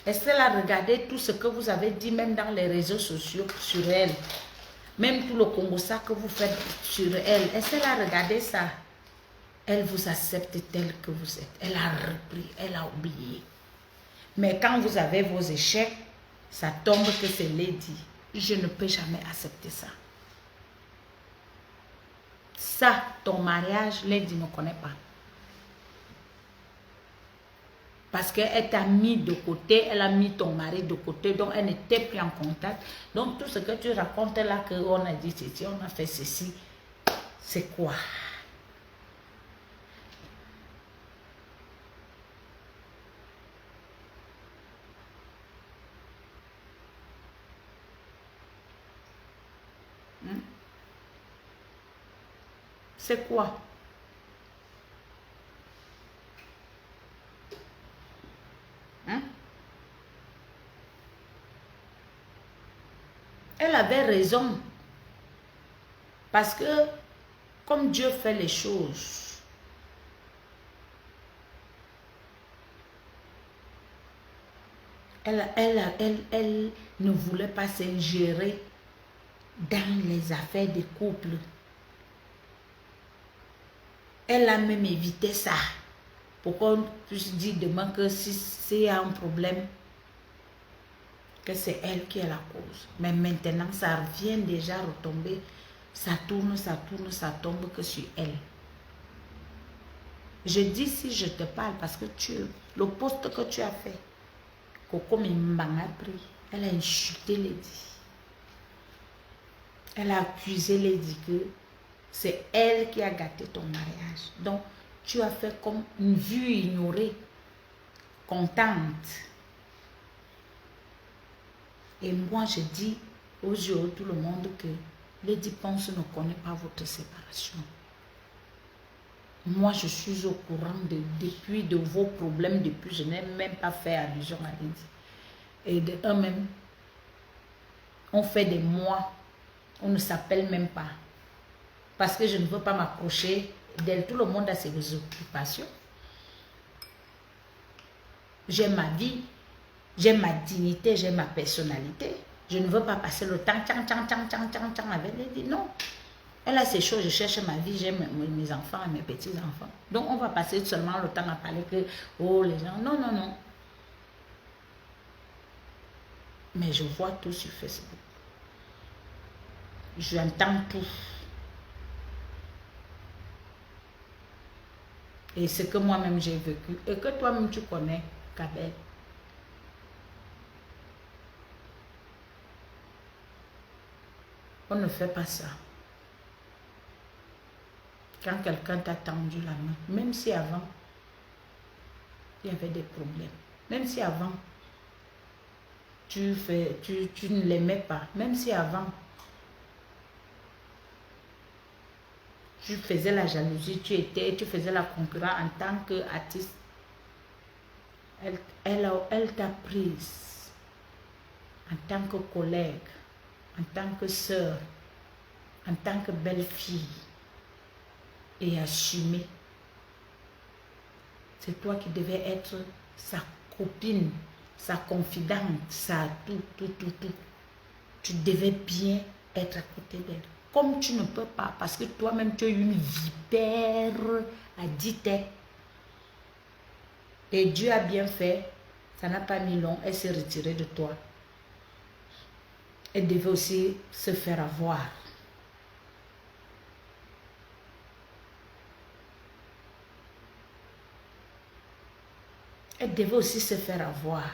Est-ce qu'elle a regardé tout ce que vous avez dit, même dans les réseaux sociaux, sur elle? Même tout le Congossa que vous faites sur elle. Est-ce qu'elle a regardé ça? Elle vous accepte tel que vous êtes. Elle a repris, elle a oublié. Mais quand vous avez vos échecs, ça tombe que c'est Lady. Je ne peux jamais accepter ça. Ça, ton mariage, Lady ne connaît pas. Parce qu'elle t'a mis de côté, elle a mis ton mari de côté, donc elle n'était plus en contact. Donc tout ce que tu racontes là, qu'on a dit ceci, on a fait ceci, c'est quoi? C'est quoi? Elle avait raison. Parce que, comme Dieu fait les choses, elle ne voulait pas s'ingérer dans les affaires des couples. Elle a même évité ça. Pour qu'on puisse dire demain que s'il y a un problème, que c'est elle qui est la cause. Mais maintenant, ça revient déjà retomber. Ça tourne, ça tourne, ça tombe que sur elle. Je dis si je te parle parce que le poste que tu as fait, Coco Mimbang a pris, elle a insulté Lady. Elle a accusé Lady que c'est elle qui a gâté ton mariage. Donc, tu as fait comme une vue ignorée, contente. Et moi, je dis aux yeux de tout le monde que Lady Ponce ne connaît pas votre séparation. Moi, je suis au courant depuis de vos problèmes, depuis je n'ai même pas fait allusion à Lady. Et de eux-mêmes, on fait des mois, on ne s'appelle même pas. Parce que je ne veux pas m'approcher d'elle. Tout le monde a ses occupations. J'ai ma vie, j'ai ma dignité, j'ai ma personnalité. Je ne veux pas passer le temps avec Lady. Non. Elle a ses choses, je cherche ma vie, j'ai mes enfants et mes petits-enfants. Donc, on va passer seulement le temps à parler que, oh, les gens, non, non, non. Mais je vois tout sur Facebook. J'entends tout. Et ce que moi-même j'ai vécu, et que toi-même tu connais, Kabel. On ne fait pas ça. Quand quelqu'un t'a tendu la main, même si avant, il y avait des problèmes, même si avant, tu ne l'aimais pas, même si avant, tu faisais la jalousie, tu faisais la concurrence en tant qu'artiste, elle t'a prise en tant que collègue, en tant que sœur, en tant que belle-fille et assumée. C'est toi qui devais être sa copine, sa confidente, sa tout. Tu devais bien être à côté d'elle. Comme tu ne peux pas, parce que toi-même tu es une vipère à 10 têtes. Et Dieu a bien fait, ça n'a pas mis long, elle s'est retirée de toi. Elle devait aussi se faire avoir. Elle devait aussi se faire avoir.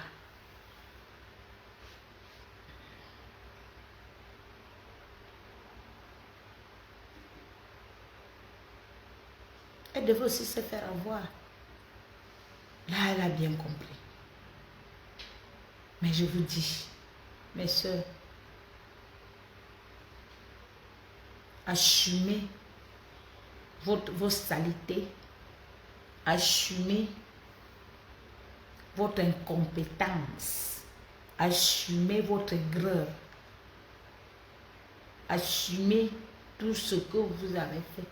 Elle devait aussi se faire avoir. Là, elle a bien compris. Mais je vous dis, mes soeurs, assumez vos saletés, assumez votre incompétence, assumez votre aigreur, assumez tout ce que vous avez fait.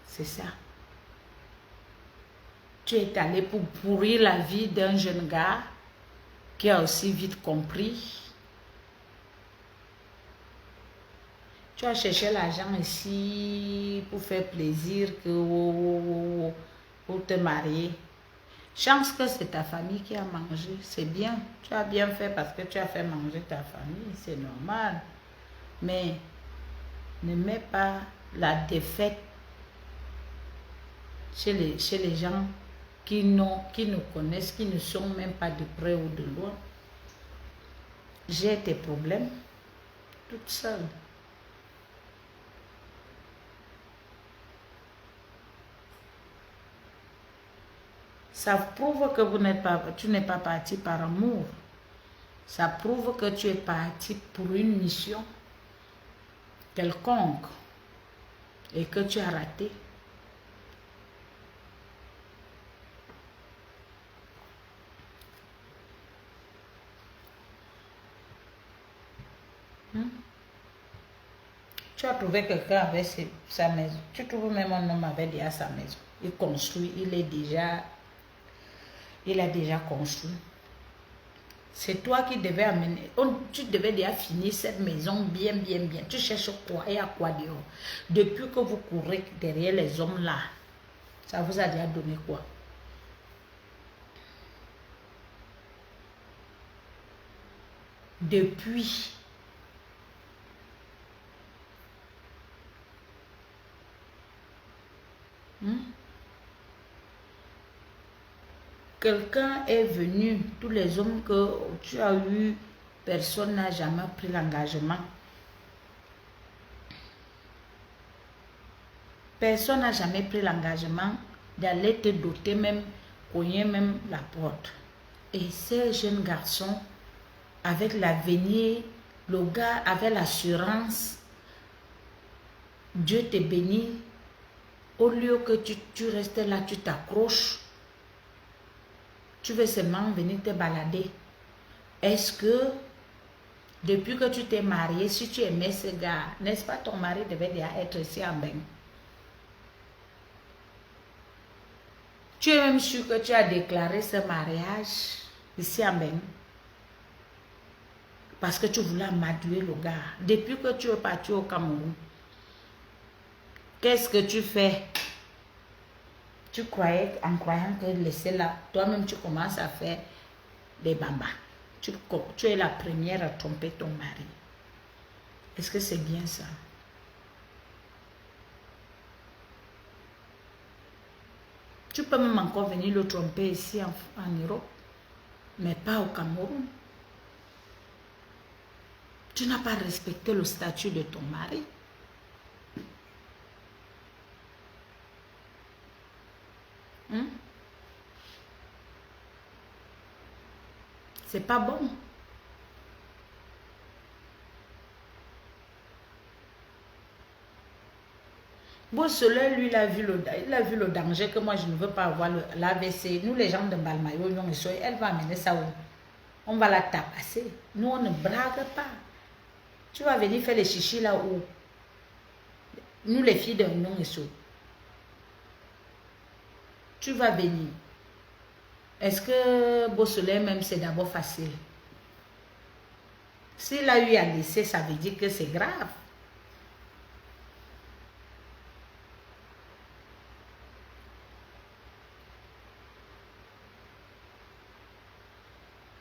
C'est ça. Tu es allé pour pourrir la vie d'un jeune gars qui a aussi vite compris. Tu as cherché l'argent ici pour faire plaisir, pour te marier. Chance que c'est ta famille qui a mangé. C'est bien. Tu as bien fait parce que tu as fait manger ta famille. C'est normal. Mais ne mets pas la défaite chez les gens qui nous connaissent, qui ne sont même pas de près ou de loin. J'ai tes problèmes toute seule. Ça prouve que tu n'es pas parti par amour. Ça prouve que tu es parti pour une mission quelconque et que tu as raté. Tu as trouvé quelqu'un avec sa maison. Tu trouves même un homme avec déjà sa maison. Il construit, il a déjà construit. C'est toi qui devais amener. Tu devais déjà finir cette maison bien. Tu cherches quoi et à quoi dehors. Depuis que vous courez derrière les hommes là, ça vous a déjà donné quoi? Depuis. Quelqu'un est venu, tous les hommes que tu as eu, personne n'a jamais pris l'engagement. Personne n'a jamais pris l'engagement d'aller te doter même, cogner même la porte. Et ces jeunes garçons, avec l'avenir, le gars avait l'assurance, Dieu te bénit, au lieu que tu restes là, tu t'accroches, tu veux seulement venir te balader. Est-ce que, depuis que tu t'es marié, si tu aimais ce gars, n'est-ce pas ton mari devait déjà être ici en bain? Tu es même sûr que tu as déclaré ce mariage ici en bain? Parce que tu voulais amadouer le gars. Depuis que tu es parti au Cameroun, qu'est-ce que tu fais? Tu croyais, en croyant que laisser là, toi-même tu commences à faire des bambas. Tu es la première à tromper ton mari. Est-ce que c'est bien ça? Tu peux même encore venir le tromper ici en Europe, mais pas au Cameroun. Tu n'as pas respecté le statut de ton mari. C'est pas bon. Beausoleil, lui, il a vu le danger que moi, je ne veux pas avoir l'AVC. Nous, les gens de Balmayo, elle va amener ça où? On va la tabasser. Nous, on ne brague pas. Tu vas venir faire les chichis là où? Nous, les filles de Nyongeso. Tu vas venir. Est-ce que Beausoleil même, c'est d'abord facile? S'il a eu à laisser, ça veut dire que c'est grave.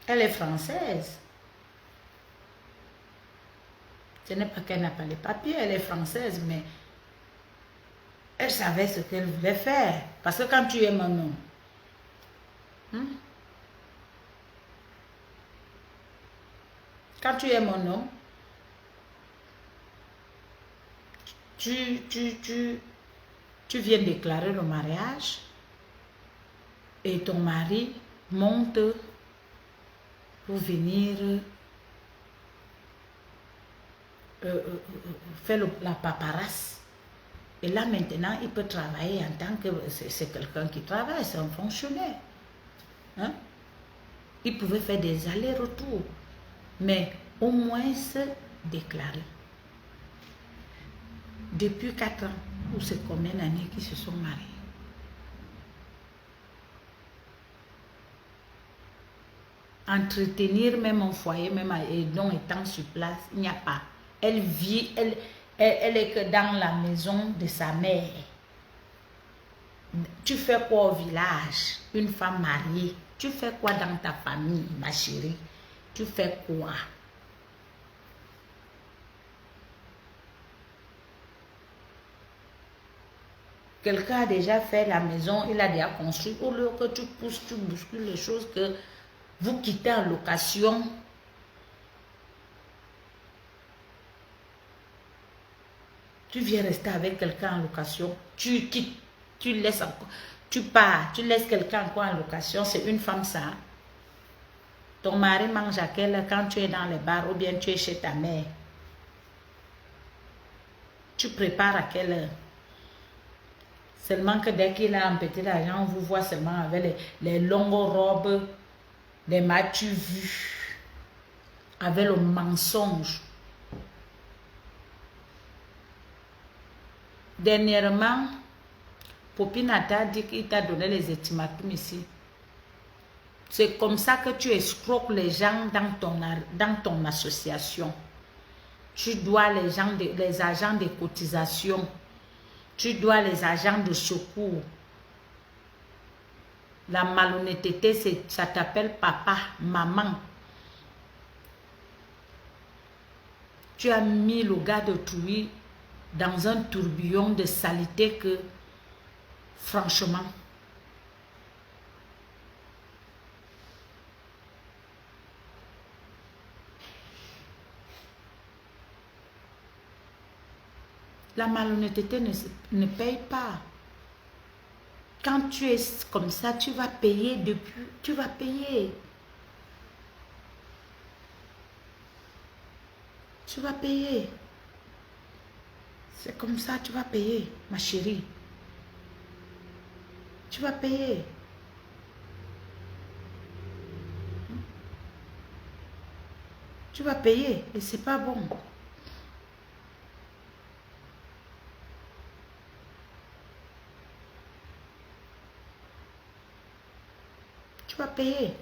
Elle est française. Ce n'est pas qu'elle n'a pas les papiers, elle est française, mais elle savait ce qu'elle voulait faire. Parce que quand tu aimes un homme, quand tu aimes un homme, tu viens déclarer le mariage et ton mari monte pour venir faire la paperasse. Et là maintenant, il peut travailler en tant que... C'est quelqu'un qui travaille, c'est un fonctionnaire. Hein? Il pouvait faire des allers-retours, mais au moins se déclarer. Depuis 4 ans, ou c'est combien d'années qu'ils se sont mariés? Entretenir même un foyer, même non étant sur place, il n'y a pas. Elle vit, elle est que dans la maison de sa mère. Tu fais quoi au village? Une femme mariée. Tu fais quoi dans ta famille, ma chérie? Tu fais quoi? Quelqu'un a déjà fait la maison, il a déjà construit. Au lieu que tu pousses, tu bouscules les choses, que vous quittez en location. Tu viens rester avec quelqu'un en location. Tu quittes, tu laisses encore. Tu pars, tu laisses quelqu'un encore en location. C'est une femme ça. Ton mari mange à quelle heure quand tu es dans les bars ou bien tu es chez ta mère? Tu prépares à quelle heure? Seulement que dès qu'il a un petit argent, on vous voit seulement avec les longues robes, les m'as-tu vu, avec le mensonge. Dernièrement, Popinata dit qu'il t'a donné les ultimatums ici. C'est comme ça que tu escroques les gens dans ton association. Tu dois les agents de cotisation. Tu dois les agents de secours. La malhonnêteté, ça t'appelle papa, maman. Tu as mis le gars d'autrui dans un tourbillon de saleté que, franchement, la malhonnêteté ne paye pas. Quand tu es comme ça, tu vas payer depuis. Tu vas payer. Tu vas payer. C'est comme ça, tu vas payer, ma chérie. Tu vas payer. Tu vas payer et c'est pas bon. Tu vas payer.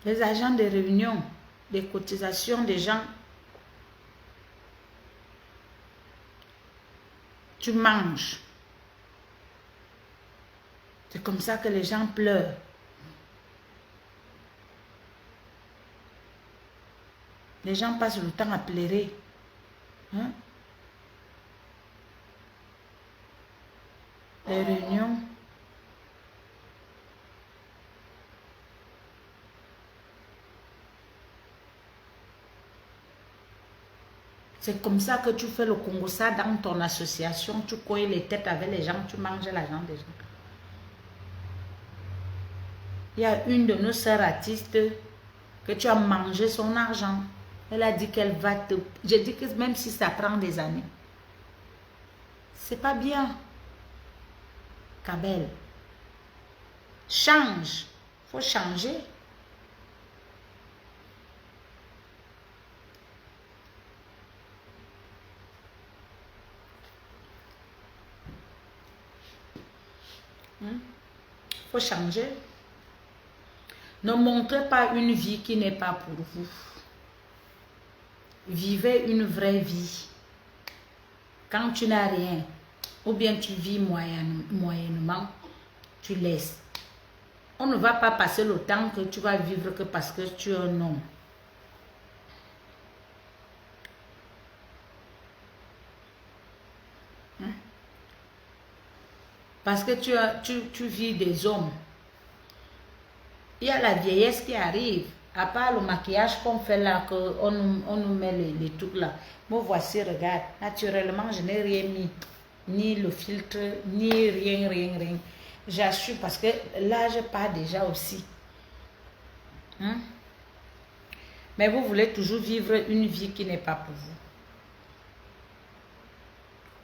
Les agents de réunion, des cotisations des gens, tu manges. C'est comme ça que les gens pleurent. Les gens passent le temps à pleurer. Hein? Les réunions. C'est comme ça que tu fais le Congo ça dans ton association. Tu couilles les têtes avec les gens, tu manges l'argent des gens. Il y a une de nos sœurs artistes que tu as mangé son argent. Elle a dit qu'elle va te... J'ai dit que même si ça prend des années, c'est pas bien. Kabel. Change. Il faut changer. Faut changer. Ne montrez pas une vie qui n'est pas pour vous. Vivez une vraie vie. Quand tu n'as rien, ou bien tu vis moyennement, tu laisses. On ne va pas passer le temps que tu vas vivre que parce que tu es un homme. Parce que tu vis des hommes. Il y a la vieillesse qui arrive. À part le maquillage qu'on fait là, qu'on nous met les trucs là. Moi, voici, regarde. Naturellement, je n'ai rien mis. Ni le filtre, ni rien. J'assure parce que l'âge part déjà aussi. Mais vous voulez toujours vivre une vie qui n'est pas pour vous.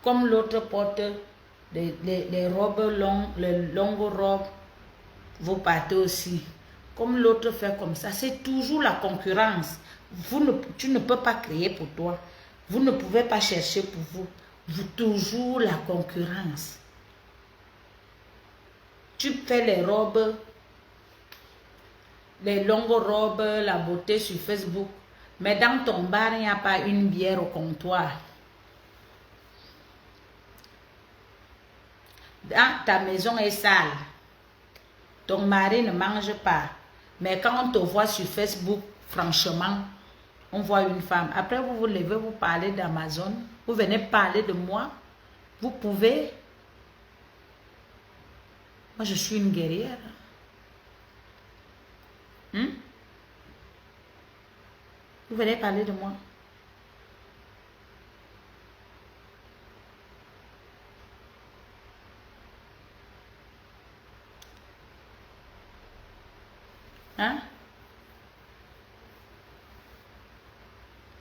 Comme l'autre porte les robes longues, les longues robes, vous partez aussi. Comme l'autre fait comme ça, c'est toujours la concurrence. Tu ne peux pas créer pour toi. Vous ne pouvez pas chercher pour vous. Vous toujours la concurrence. Tu fais les robes, les longues robes, la beauté sur Facebook. Mais dans ton bar, il n'y a pas une bière au comptoir. ta maison est sale. Ton mari ne mange pas. Mais quand on te voit sur Facebook, franchement, on voit une femme. Après, vous vous levez, vous parlez d'Amazon. Vous venez parler de moi. Vous pouvez. Moi, je suis une guerrière. Vous venez parler de moi. Hein?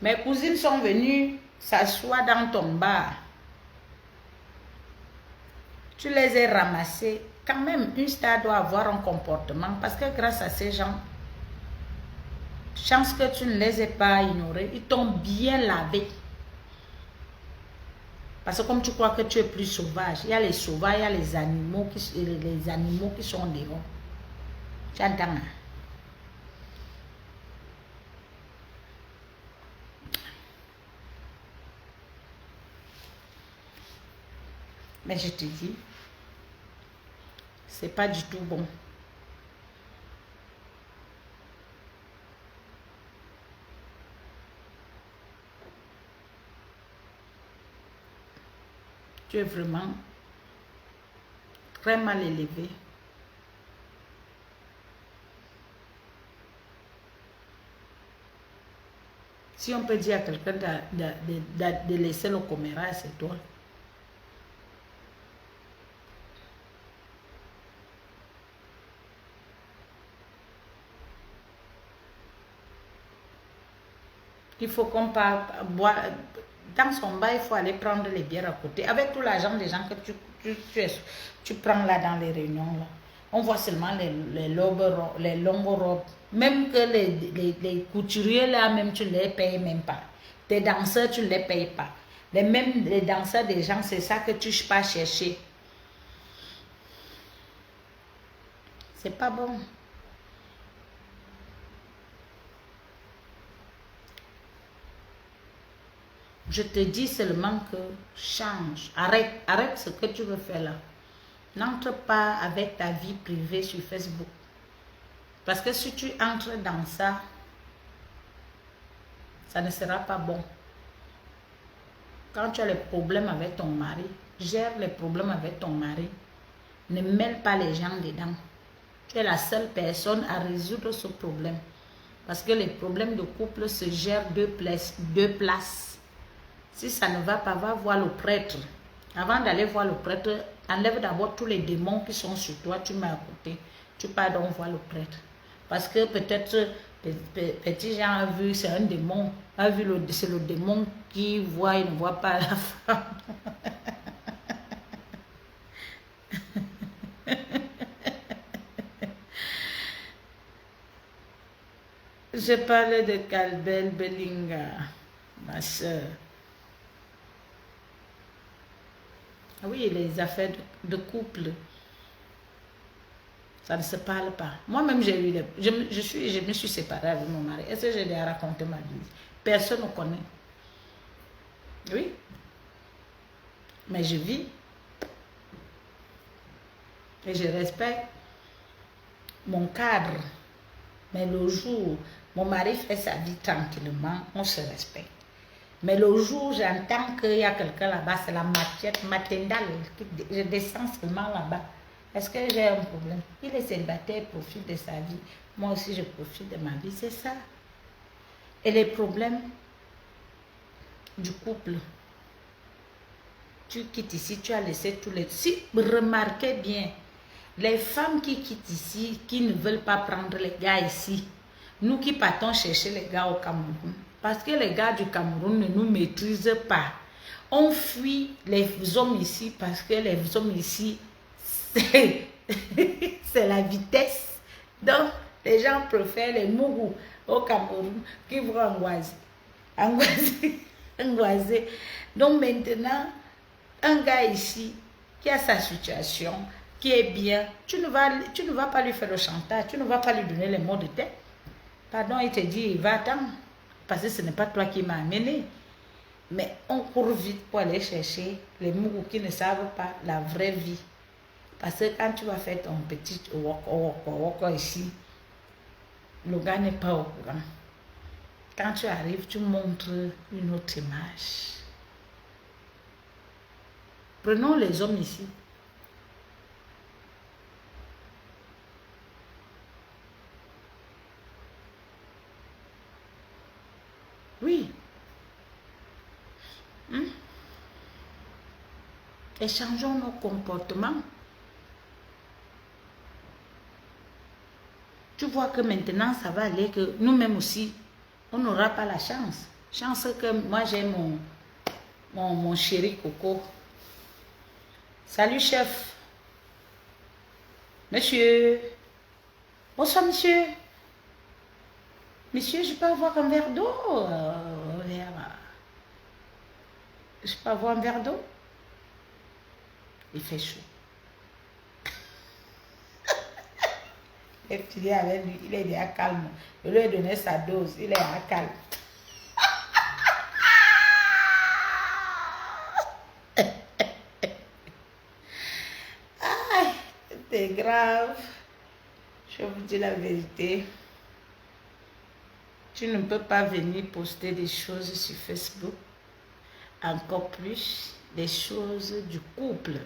Mes cousines sont venues s'asseoir dans ton bar. Tu les as ramassées. Quand même, une star doit avoir un comportement parce que grâce à ces gens, chance que tu ne les aies pas ignorés, ils t'ont bien lavé. Parce que comme tu crois que tu es plus sauvage, il y a les sauvages, il y a les animaux qui sont dehors. Tu entends? Hein? Mais je te dis, c'est pas du tout bon. Tu es vraiment très mal élevé. Si on peut dire à quelqu'un de laisser le coméra, c'est toi. Il faut qu'on parle, boire. Dans son bar, il faut aller prendre les bières à côté. Avec tout l'argent des gens que tu prends là dans les réunions, là. On voit seulement les longues robes. Même que les couturiers là, même tu ne les payes même pas. Tes danseurs, tu ne les payes pas. Même les danseurs des gens, c'est ça que tu ne pas chercher. C'est pas bon. Je te dis seulement que change. Arrête ce que tu veux faire là. N'entre pas avec ta vie privée sur Facebook. Parce que si tu entres dans ça, ça ne sera pas bon. Quand tu as les problèmes avec ton mari, gère les problèmes avec ton mari. Ne mêle pas les gens dedans. Tu es la seule personne à résoudre ce problème. Parce que les problèmes de couple se gèrent deux places. Si ça ne va pas, va voir le prêtre. Avant d'aller voir le prêtre, enlève d'abord tous les démons qui sont sur toi, tu mets à côté. Tu pars donc voir le prêtre. Parce que peut-être, petit Jean a vu, c'est un démon. C'est le démon qui voit, il ne voit pas la femme. Je parle de Calbel Bellinga, ma soeur. Oui, les affaires de couple, ça ne se parle pas. Moi-même, je me suis séparée avec mon mari. Est-ce que j'ai déjà raconté ma vie? Personne ne connaît. Oui. Mais je vis. Et je respecte mon cadre. Mais le jour, mon mari fait sa vie tranquillement, on se respecte. Mais le jour où j'entends qu'il y a quelqu'un là-bas, c'est la machette maternelle. Je descends seulement là-bas. Est-ce que j'ai un problème? Il est célibataire, il profite de sa vie. Moi aussi, je profite de ma vie. C'est ça. Et les problèmes du couple. Tu quittes ici, tu as laissé tous les... Si, remarquez bien, les femmes qui quittent ici, qui ne veulent pas prendre les gars ici, nous qui partons chercher les gars au Cameroun, parce que les gars du Cameroun ne nous maîtrisent pas. On fuit les hommes ici parce que les hommes ici, c'est la vitesse. Donc, les gens préfèrent les mourous au Cameroun qui vont angoisser. Donc maintenant, un gars ici qui a sa situation, qui est bien, tu ne vas pas lui faire le chantage, tu ne vas pas lui donner les mots de tête. Pardon, il te dit, va-t'en. Parce que ce n'est pas toi qui m'as amené. Mais on court vite pour aller chercher les mougous qui ne savent pas la vraie vie. Parce que quand tu vas faire ton petit walk ici, le gars n'est pas au courant. Quand tu arrives, tu montres une autre image. Prenons les hommes ici. Oui. Et changeons nos comportements. Tu vois que maintenant, ça va aller que nous-mêmes aussi, on n'aura pas la chance. Chance que moi, j'ai mon chéri Coco. Salut, chef. Monsieur. Bonsoir, monsieur. Monsieur, je peux avoir un verre d'eau? Je peux avoir un verre d'eau? Il fait chaud. Et puis avec lui, il est déjà calme. Je lui ai donné sa dose, il est déjà calme. C'est grave. Je vous dis la vérité. Tu ne peux pas venir poster des choses sur Facebook. Encore plus des choses du couple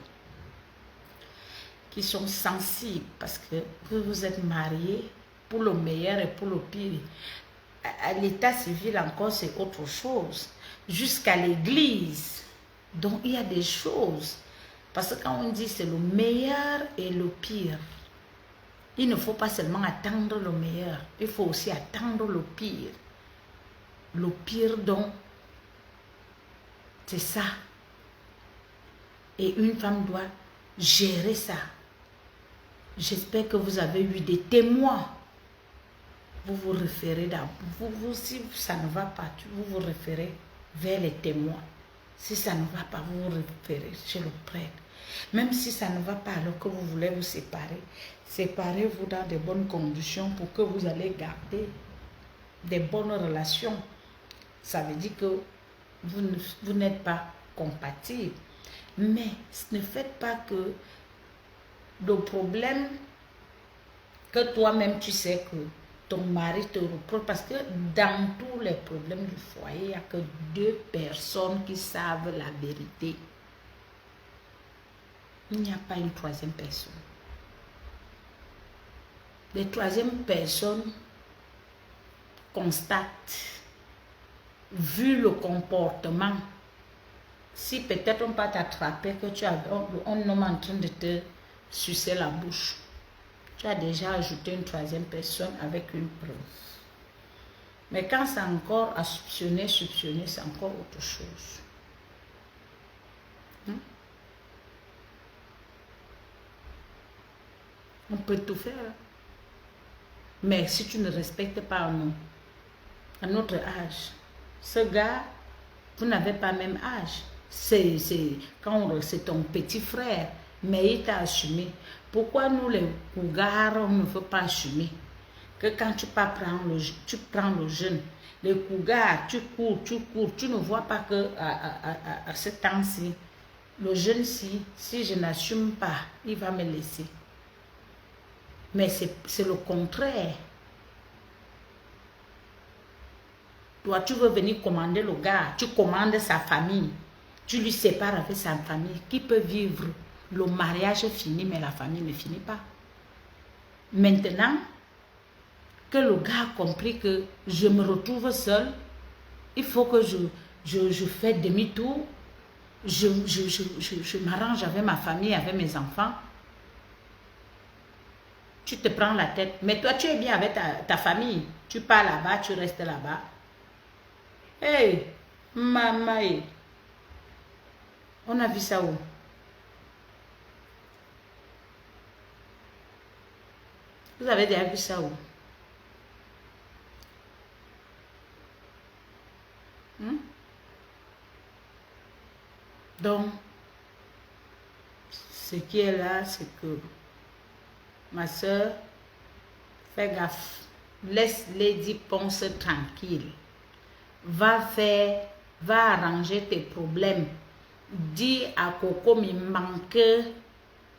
qui sont sensibles parce que vous êtes mariés pour le meilleur et pour le pire. À l'état civil encore, c'est autre chose. Jusqu'à l'église. Donc, il y a des choses. Parce que quand on dit c'est le meilleur et le pire, il ne faut pas seulement attendre le meilleur, il faut aussi attendre le pire. Le pire, donc, c'est ça. Et une femme doit gérer ça. J'espère que vous avez eu des témoins. Vous vous référez, si ça ne va pas, vous vous référez vers les témoins. Si ça ne va pas, vous vous référez chez le prêtre. Même si ça ne va pas, alors que vous voulez vous séparer, séparez-vous dans de bonnes conditions pour que vous allez garder des bonnes relations. Ça veut dire que vous n'êtes pas compatibles. Mais ne faites pas que le problème que toi-même tu sais que ton mari te reproche, parce que dans tous les problèmes du foyer, il n'y a que 2 personnes qui savent la vérité. Il n'y a pas une 3e personne. Les 3e personnes constatent, vu le comportement, si peut-être on va t'attraper que tu as un homme en train de te sucer la bouche, tu as déjà ajouté une 3e personne avec une preuve. Mais quand c'est encore à soupçonner, c'est encore autre chose. On peut tout faire. Mais si tu ne respectes pas à notre âge, ce gars, vous n'avez pas le même âge. C'est ton petit frère, mais il t'a assumé. Pourquoi nous les cougars, on ne veut pas assumer? Que quand tu prends le jeune, les cougars, tu cours, tu ne vois pas que à ce temps-ci, le jeune, si je n'assume pas, il va me laisser. Mais c'est le contraire. Toi, tu veux venir commander le gars, tu commandes sa famille, tu lui sépares avec sa famille, qui peut vivre. Le mariage finit, mais la famille ne finit pas. Maintenant que le gars a compris que je me retrouve seul, il faut que je fais demi-tour, je m'arrange avec ma famille, avec mes enfants. Tu te prends la tête. Mais toi, tu es bien avec ta famille. Tu pars là-bas, tu restes là-bas. Hey, maman, on a vu ça où? Vous avez déjà vu ça où? Donc, ce qui est là, c'est que ma soeur, fais gaffe. Laisse Lady Ponce tranquille. Va arranger tes problèmes. Dis à Coco, il manque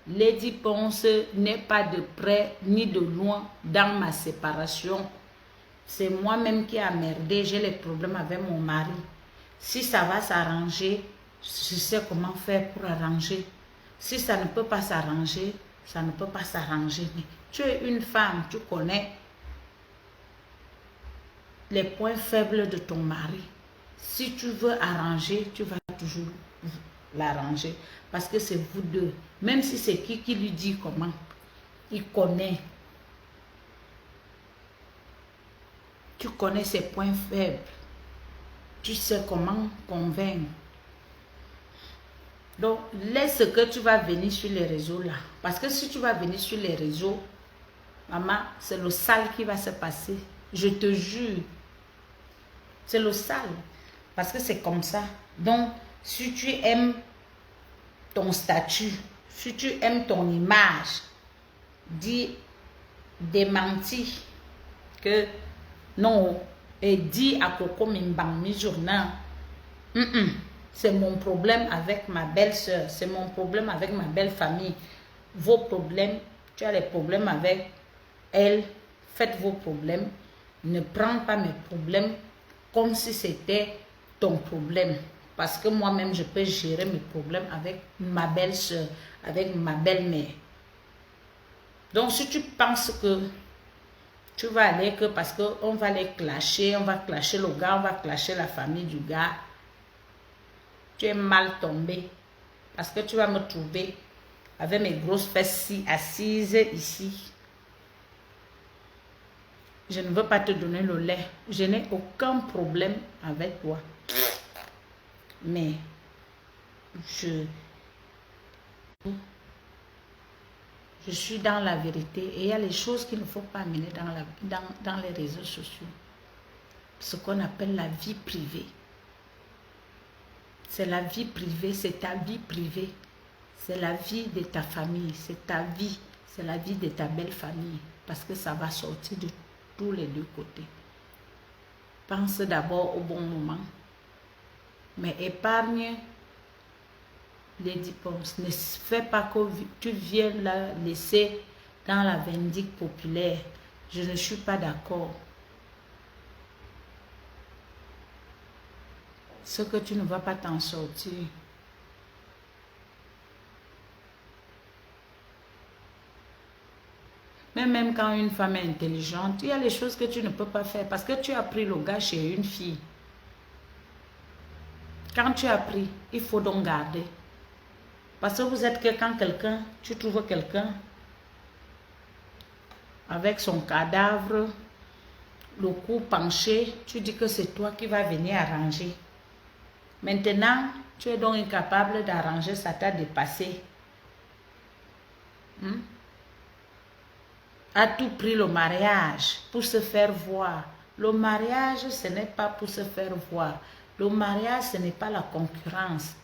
Lady Ponce n'est pas de près ni de loin dans ma séparation. C'est moi-même qui a merdé, j'ai les problèmes avec mon mari. Si ça va s'arranger, je sais comment faire pour arranger. Si ça ne peut pas s'arranger, ça ne peut pas s'arranger. Mais tu es une femme, tu connais les points faibles de ton mari. Si tu veux arranger, tu vas toujours l'arranger. Parce que c'est vous deux. Même si c'est qui lui dit comment, il connaît. Tu connais ses points faibles. Tu sais comment convaincre. Donc, laisse que tu vas venir sur les réseaux là. Parce que si tu vas venir sur les réseaux, maman, c'est le sale qui va se passer. Je te jure. C'est le sale. Parce que c'est comme ça. Donc, si tu aimes ton statut, si tu aimes ton image, dis, démentis que non, et dis à Coco Mimbang Mijourna, c'est mon problème avec ma belle-sœur, c'est mon problème avec ma belle-famille. Vos problèmes, tu as les problèmes avec elle, faites vos problèmes. Ne prends pas mes problèmes comme si c'était ton problème. Parce que moi-même, je peux gérer mes problèmes avec ma belle-sœur, avec ma belle-mère. Donc, si tu penses que tu vas aller que parce qu'on va les clasher, on va clasher le gars, on va clasher la famille du gars, tu es mal tombé. Parce que tu vas me trouver avec mes grosses fesses assises ici. Je ne veux pas te donner le lait. Je n'ai aucun problème avec toi. Mais je suis dans la vérité et il y a les choses qu'il ne faut pas amener dans les réseaux sociaux. Ce qu'on appelle la vie privée. C'est la vie privée, c'est ta vie privée. C'est la vie de ta famille, c'est ta vie, c'est la vie de ta belle famille. Parce que ça va sortir de tous les deux côtés. Pense d'abord au bon moment. Mais épargne Lady Ponce. Ne fais pas que tu viennes la laisser dans la vindicte populaire. Je ne suis pas d'accord. Ce que tu ne vas pas t'en sortir. Mais même quand une femme est intelligente, il y a les choses que tu ne peux pas faire parce que tu as pris le gars chez une fille. Quand tu as pris, il faut donc garder. Parce que vous êtes que quand quelqu'un, tu trouves quelqu'un avec son cadavre, le cou penché, tu dis que c'est toi qui vas venir arranger. Maintenant, tu es donc incapable d'arranger, ça t'a dépassé. A tout prix le mariage pour se faire voir. Le mariage, ce n'est pas pour se faire voir. Le mariage, ce n'est pas la concurrence.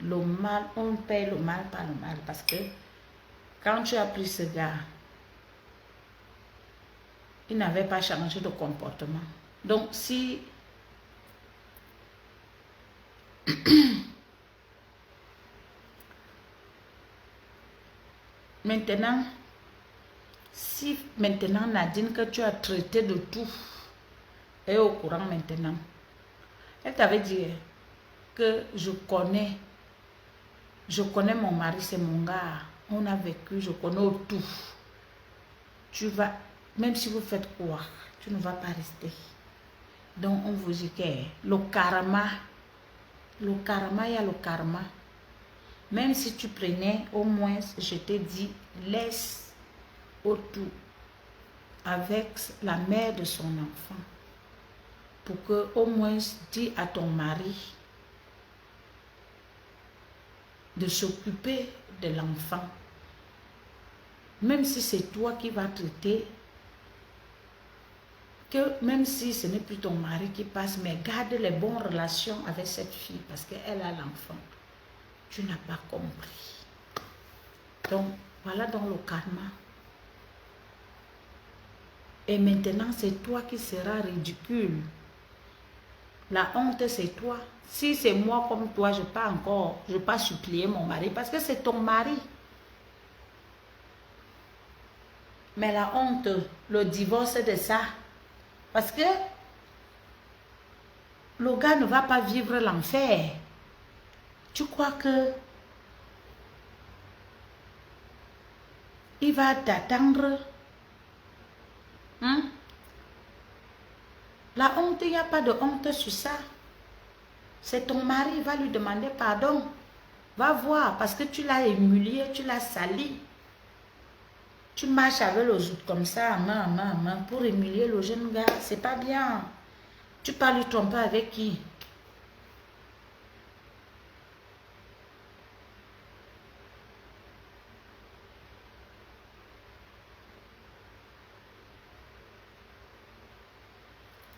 Le mal, on paye le mal par le mal. Parce que quand tu as pris ce gars, il n'avait pas changé de comportement. Donc, si maintenant, Nadine, que tu as traité de tout, est au courant maintenant, elle t'avait dit que je connais mon mari, c'est mon gars, on a vécu, je connais tout. Tu vas, même si vous faites quoi, tu ne vas pas rester. Donc on vous dit que le karma, il y a le karma. Même si tu prenais, au moins, je te dis, laisse autour avec la mère de son enfant. Pour que, au moins, dis à ton mari de s'occuper de l'enfant. Même si c'est toi qui vas traiter, que même si ce n'est plus ton mari qui passe, mais garde les bonnes relations avec cette fille parce qu'elle a l'enfant. Tu n'as pas compris. Donc, voilà dans le karma. Et maintenant, c'est toi qui seras ridicule. La honte, c'est toi. Si c'est moi comme toi, je ne vais pas supplier mon mari parce que c'est ton mari. Mais la honte, le divorce de ça. Parce que le gars ne va pas vivre l'enfer. Tu crois que il va t'attendre? Hein? La honte, il n'y a pas de honte sur ça. C'est ton mari, il va lui demander pardon. Va voir, parce que tu l'as humilié, tu l'as sali. Tu marches avec les autres comme ça, main, pour humilier le jeune gars. C'est pas bien. Tu parles lui tromper avec qui?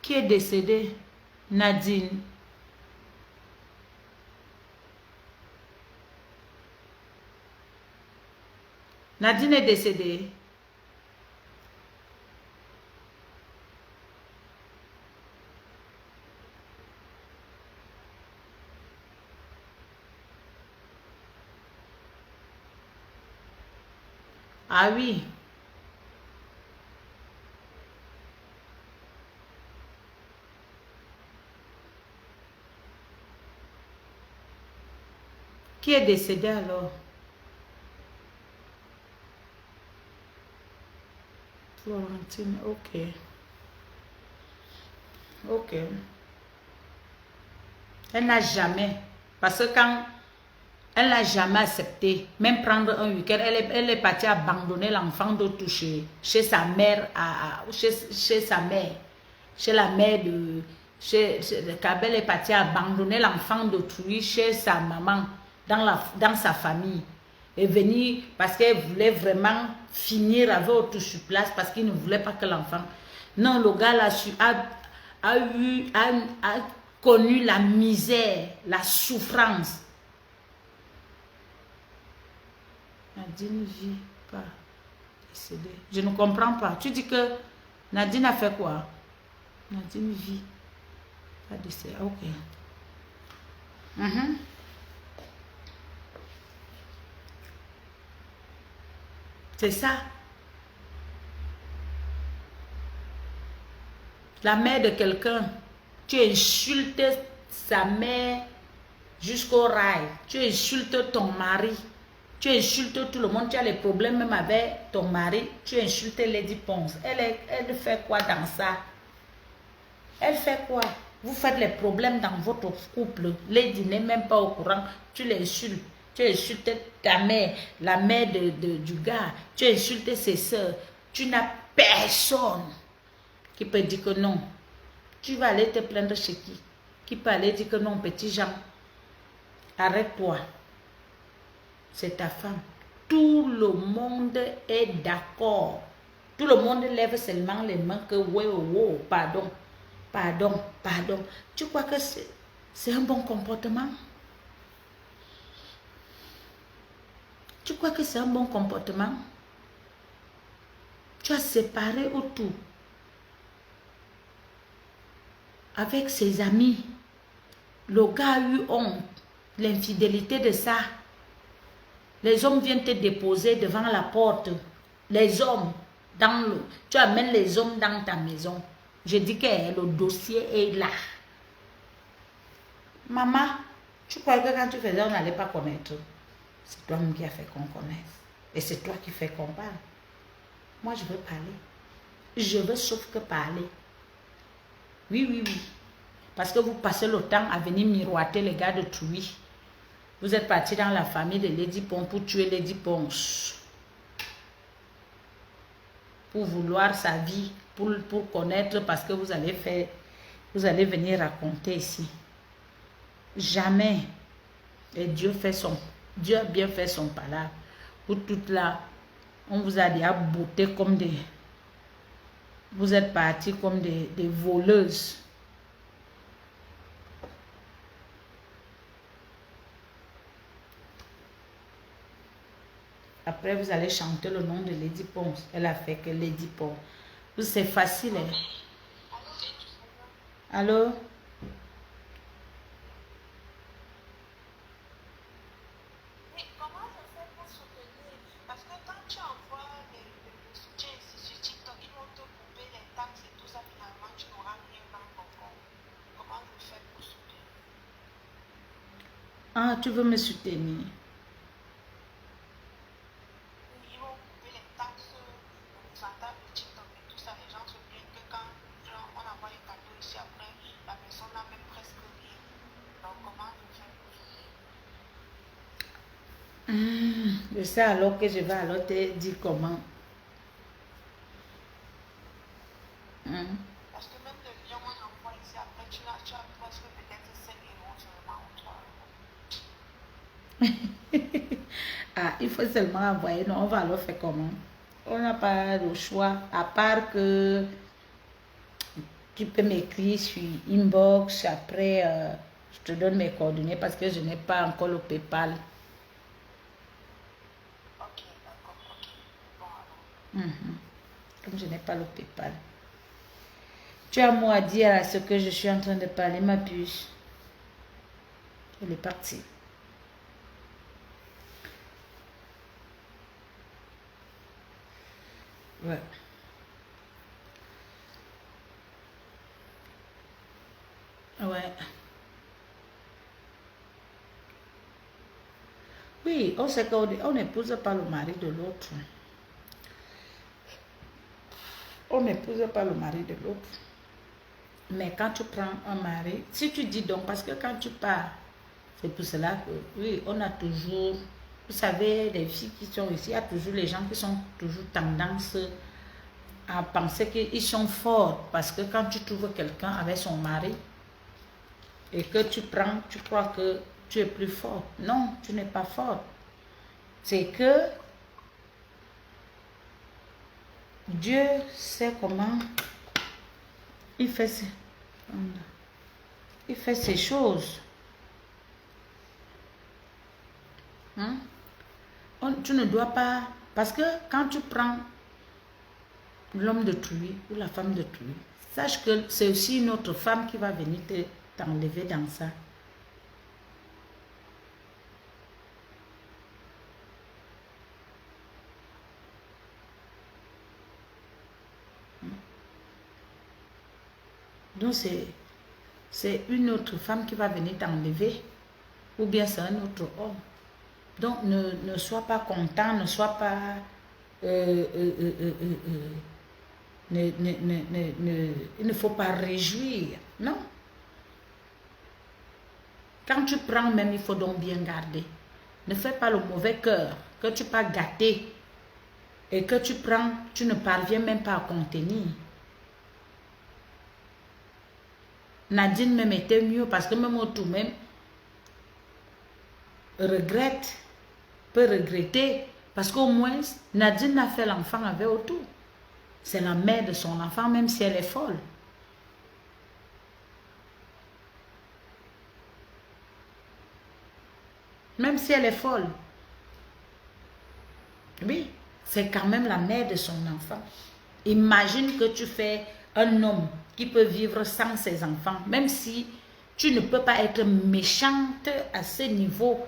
Qui est décédé? Nadine. Nadine est décédée. Ah oui. Qui est décédé alors? Florentine, ok. Ok. Elle n'a jamais, parce que quand elle n'a jamais accepté, même prendre un week-end, elle est partie abandonner l'enfant d'autre chez sa mère, chez sa mère, chez la mère de... Kabel est partie abandonner l'enfant d'autrui chez sa maman, dans sa famille. Et venir parce qu'elle voulait vraiment finir avec autre sur place, parce qu'il ne voulait pas que l'enfant... Non, le gars là a connu la misère, la souffrance. Nadine vit pas décédée. Je ne comprends pas. Tu dis que Nadine a fait quoi? Nadine vit pas décédée. Ok. C'est ça. La mère de quelqu'un, tu insultes sa mère jusqu'au rail. Tu insultes ton mari. Tu insultes tout le monde. Tu as les problèmes même avec ton mari. Tu insultes Lady Ponce. Elle fait quoi dans ça? Elle fait quoi? Vous faites les problèmes dans votre couple. Lady n'est même pas au courant. Tu l'insultes. Tu insultes ta mère, la mère du gars. Tu insultes ses soeurs. Tu n'as personne qui peut dire que non. Tu vas aller te plaindre chez qui peut aller dire que non, petit Jean, arrête-toi. C'est ta femme. Tout le monde est d'accord. Tout le monde lève seulement les mains que ouais, pardon, pardon, pardon. Tu crois que c'est un bon comportement? Tu crois que c'est un bon comportement? Tu as séparé autour avec ses amis. Le gars a eu honte, l'infidélité de ça. Les hommes viennent te déposer devant la porte. Les hommes, tu amènes les hommes dans ta maison. Je dis que le dossier est là. Maman, tu croyais que quand tu faisais, on n'allait pas connaître. C'est toi-même qui a fait qu'on connaisse. Et c'est toi qui fais qu'on parle. Moi, je veux parler. Je veux sauf que parler. Oui. Parce que vous passez le temps à venir miroiter les gars de Trouy. Vous êtes parti dans la famille de Lady Ponce pour tuer Lady Ponce. Pour vouloir sa vie, pour connaître, parce que vous allez venir raconter ici. Jamais. Et Dieu a bien fait son palabre. Pour toute là, on vous a dit à botter comme des... Vous êtes partis comme des voleuses. Après, vous allez chanter le nom de Lady Ponce. Elle a fait que Lady Ponce. C'est facile. Hein? Allô? Ah, tu veux me soutenir? Ils vont couper les taxes, les attaques de TikTok et tout ça. Les gens se plaignent que quand genre, on envoie les cadeaux ici après, la personne n'a même presque rien. Donc comment je fais pour Je sais alors que je vais alors te dire comment. Parce que même le lion, on envoie ici après, tu as presque peut-être 5 euros seulement ou 3 euros. Ah, il faut seulement envoyer. Non, on va alors faire comment? On n'a pas le choix. À part que tu peux m'écrire sur inbox. Après, je te donne mes coordonnées parce que je n'ai pas encore le PayPal. Ok, d'accord, ok. Bon alors. Comme je n'ai pas le PayPal. Tu as un mot à dire à ce que je suis en train de parler, ma puce. Elle est partie. Ouais. Ouais. Oui, on sait qu'on n'épouse pas le mari de l'autre. On n'épouse pas le mari de l'autre. Mais quand tu prends un mari, si tu dis donc, parce que quand tu pars, c'est pour cela que, oui, on a toujours, vous savez, les filles qui sont ici, il y a toujours les gens qui sont toujours tendance à penser qu'ils sont forts. Parce que quand tu trouves quelqu'un avec son mari et que tu prends, tu crois que tu es plus fort. Non, tu n'es pas fort. C'est que Dieu sait comment il fait ces choses. Hein? Tu ne dois pas... Parce que quand tu prends l'homme d'autrui ou la femme d'autrui, sache que c'est aussi une autre femme qui va venir t'enlever dans ça. Donc c'est une autre femme qui va venir t'enlever ou bien c'est un autre homme. Donc ne sois pas content, ne sois pas... il ne faut pas réjouir, non. Quand tu prends même, il faut donc bien garder. Ne fais pas le mauvais cœur, que tu pas gâté et que tu prends, tu ne parviens même pas à contenir. Nadine même était mieux parce que même autour même regrette, peut regretter parce qu'au moins Nadine a fait l'enfant avec autour. C'est la mère de son enfant même si elle est folle. Même si elle est folle. Oui, c'est quand même la mère de son enfant. Imagine que tu fais un homme qui peut vivre sans ses enfants, même si tu ne peux pas être méchante à ce niveau.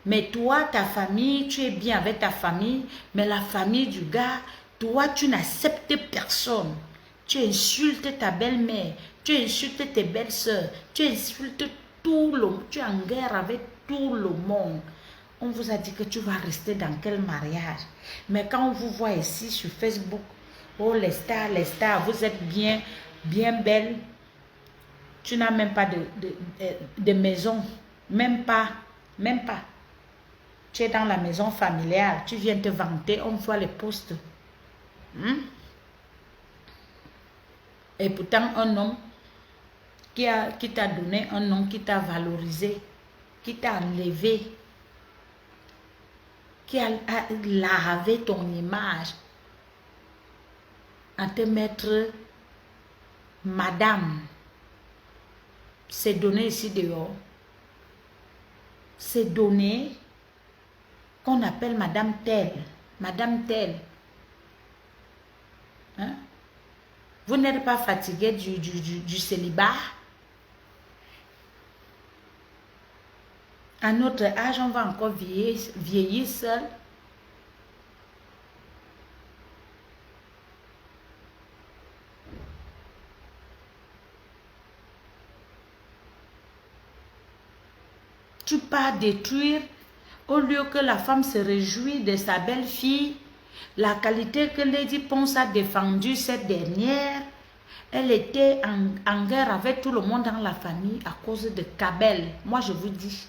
Mais toi, ta famille, tu es bien avec ta famille, mais la famille du gars, toi, tu n'acceptes personne. Tu insultes ta belle-mère, tu insultes tes belles-sœurs, tu insultes tout le monde, tu es en guerre avec tout le monde. On vous a dit que tu vas rester dans quel mariage? Mais quand on vous voit ici sur Facebook, oh les stars, vous êtes bien, bien belles. Tu n'as même pas de maison. Même pas. Tu es dans la maison familiale. Tu viens te vanter, on voit les postes. Et pourtant, un homme qui t'a donné un nom, qui t'a valorisé, qui t'a enlevé, qui a lavé ton image, à te mettre madame. C'est donné ici dehors. C'est donné qu'on appelle madame telle. Madame telle. Hein? Vous n'êtes pas fatigué du célibat? À notre âge, on va encore vieillir seul. Tu pars détruire, au lieu que la femme se réjouit de sa belle-fille, la qualité que Lady Ponce a défendue cette dernière, elle était en guerre avec tout le monde dans la famille à cause de Kabel. Moi, je vous dis.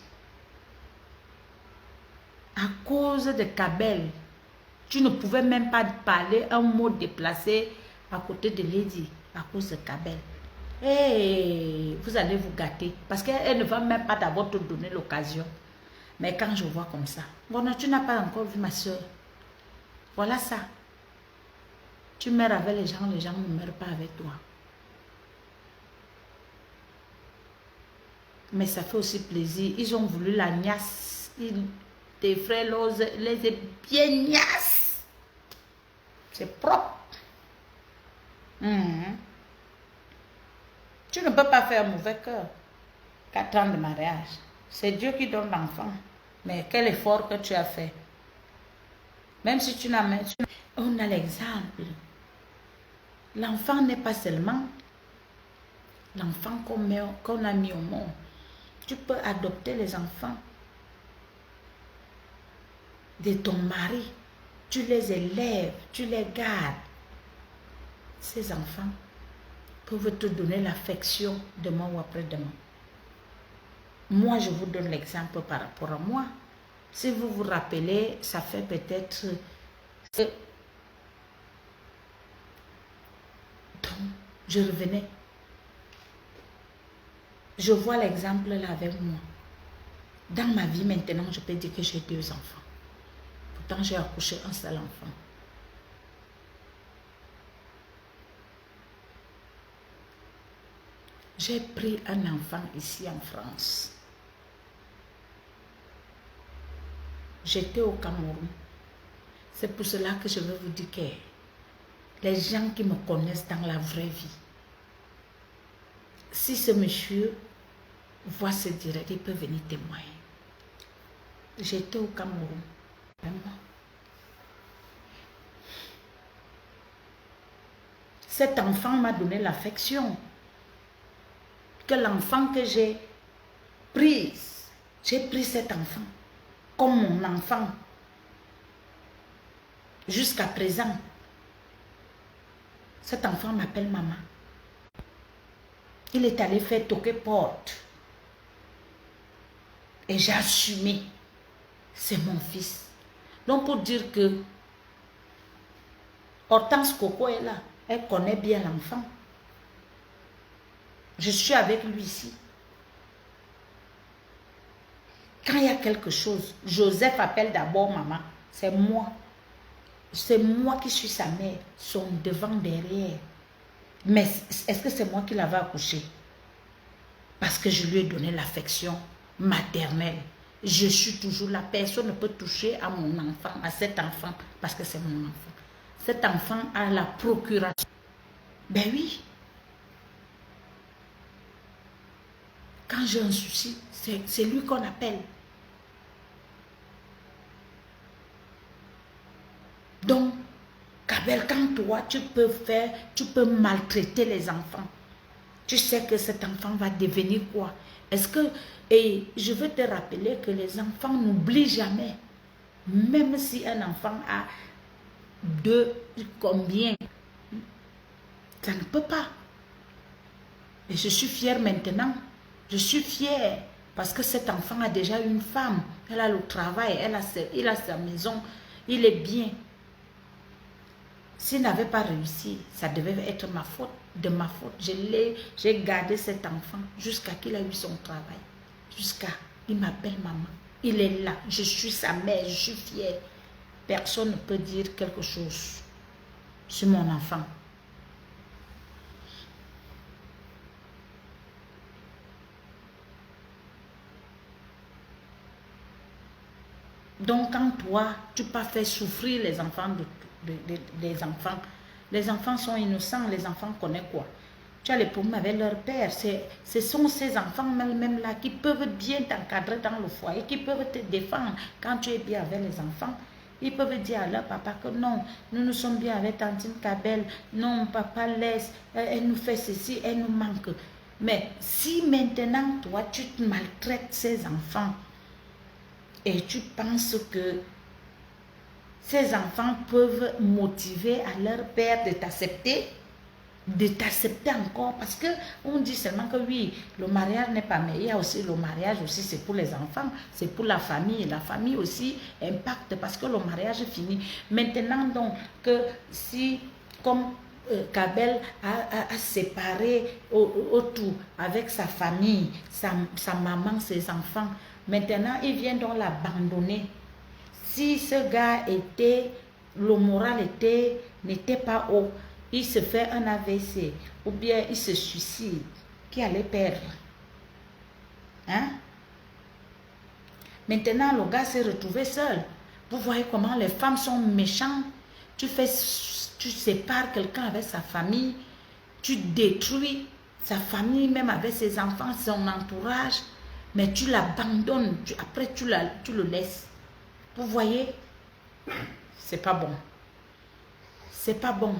À cause de Kabel. Tu ne pouvais même pas parler un mot déplacé à côté de Lady à cause de Kabel. Et vous allez vous gâter. Parce qu'elle ne va même pas d'abord te donner l'occasion. Mais quand je vois comme ça, bon, non, tu n'as pas encore vu ma soeur. Voilà ça. Tu meurs avec les gens ne meurent pas avec toi. Mais ça fait aussi plaisir. Ils ont voulu la niasse. Tes frères les est bien niasse. C'est propre. Tu ne peux pas faire mauvais cœur. 4 ans de mariage. C'est Dieu qui donne l'enfant. Mais quel effort que tu as fait. Même si tu n'as même... On a l'exemple. L'enfant n'est pas seulement l'enfant qu'on a mis au monde. Tu peux adopter les enfants de ton mari. Tu les élèves, tu les gardes. Ces enfants peuvent te donner l'affection demain ou après-demain. Moi, je vous donne l'exemple par rapport à moi. Si vous vous rappelez, ça fait peut-être... Donc, je revenais. Je vois l'exemple là avec moi. Dans ma vie maintenant, je peux dire que j'ai 2 enfants. Pourtant, j'ai accouché un seul enfant. J'ai pris un enfant ici en France. J'étais au Cameroun. C'est pour cela que je veux vous dire que les gens qui me connaissent dans la vraie vie, si ce monsieur voit ce direct, il peut venir témoigner. J'étais au Cameroun. Cet enfant m'a donné l'affection. Que l'enfant que j'ai pris cet enfant comme mon enfant jusqu'à présent. Cet enfant m'appelle maman. Il est allé faire toquer porte. Et j'ai assumé. C'est mon fils. Donc pour dire que Hortense Coco est là. Elle connaît bien l'enfant. Je suis avec lui ici. Quand il y a quelque chose, Joseph appelle d'abord maman. C'est moi. C'est moi qui suis sa mère. Son devant, derrière. Mais est-ce que c'est moi qui l'avais accouché? Parce que je lui ai donné l'affection maternelle. Je suis toujours là. Personne ne peut toucher à mon enfant, à cet enfant, parce que c'est mon enfant. Cet enfant a la procuration. Ben oui. Quand j'ai un souci, c'est lui qu'on appelle. Donc, Kabel, quand toi, tu peux maltraiter les enfants. Tu sais que cet enfant va devenir quoi? Est-ce que... Et je veux te rappeler que les enfants n'oublient jamais. Même si un enfant a 2, combien? Ça ne peut pas. Et je suis fière maintenant. Je suis fière parce que cet enfant a déjà une femme. Elle a le travail, il a sa maison. Il est bien. S'il n'avait pas réussi, ça devait être ma faute, de ma faute. J'ai gardé cet enfant jusqu'à qu'il a eu son travail. Il m'appelle maman. Il est là. Je suis sa mère. Je suis fière. Personne ne peut dire quelque chose sur mon enfant. Donc, quand toi, tu peux faire souffrir les enfants des enfants. Les enfants sont innocents, les enfants connaissent quoi? Tu as les problèmes avec leur père. Ce sont ces enfants même là qui peuvent bien t'encadrer dans le foyer, qui peuvent te défendre quand tu es bien avec les enfants. Ils peuvent dire à leur papa que non, nous sommes bien avec Tantine Kabel. Non, papa laisse, elle nous fait ceci, elle nous manque. Mais si maintenant, toi, tu maltraites ces enfants, et tu penses que ces enfants peuvent motiver à leur père de t'accepter encore, parce que on dit seulement que oui, le mariage n'est pas, mais il y a aussi le mariage aussi, c'est pour les enfants, c'est pour la famille aussi impacte parce que le mariage finit. Maintenant donc que si comme Kabel a séparé autour avec sa famille, sa maman, ses enfants, maintenant il vient donc l'abandonner. Si ce gars était, le moral n'était pas haut, il se fait un AVC ou bien il se suicide, qui allait perdre? Hein? Maintenant, le gars s'est retrouvé seul. Vous voyez comment les femmes sont méchantes. Tu sépares quelqu'un avec sa famille, tu détruis sa famille, même avec ses enfants, son entourage, mais tu l'abandonnes, après tu le laisses. Vous voyez? C'est pas bon. C'est pas bon.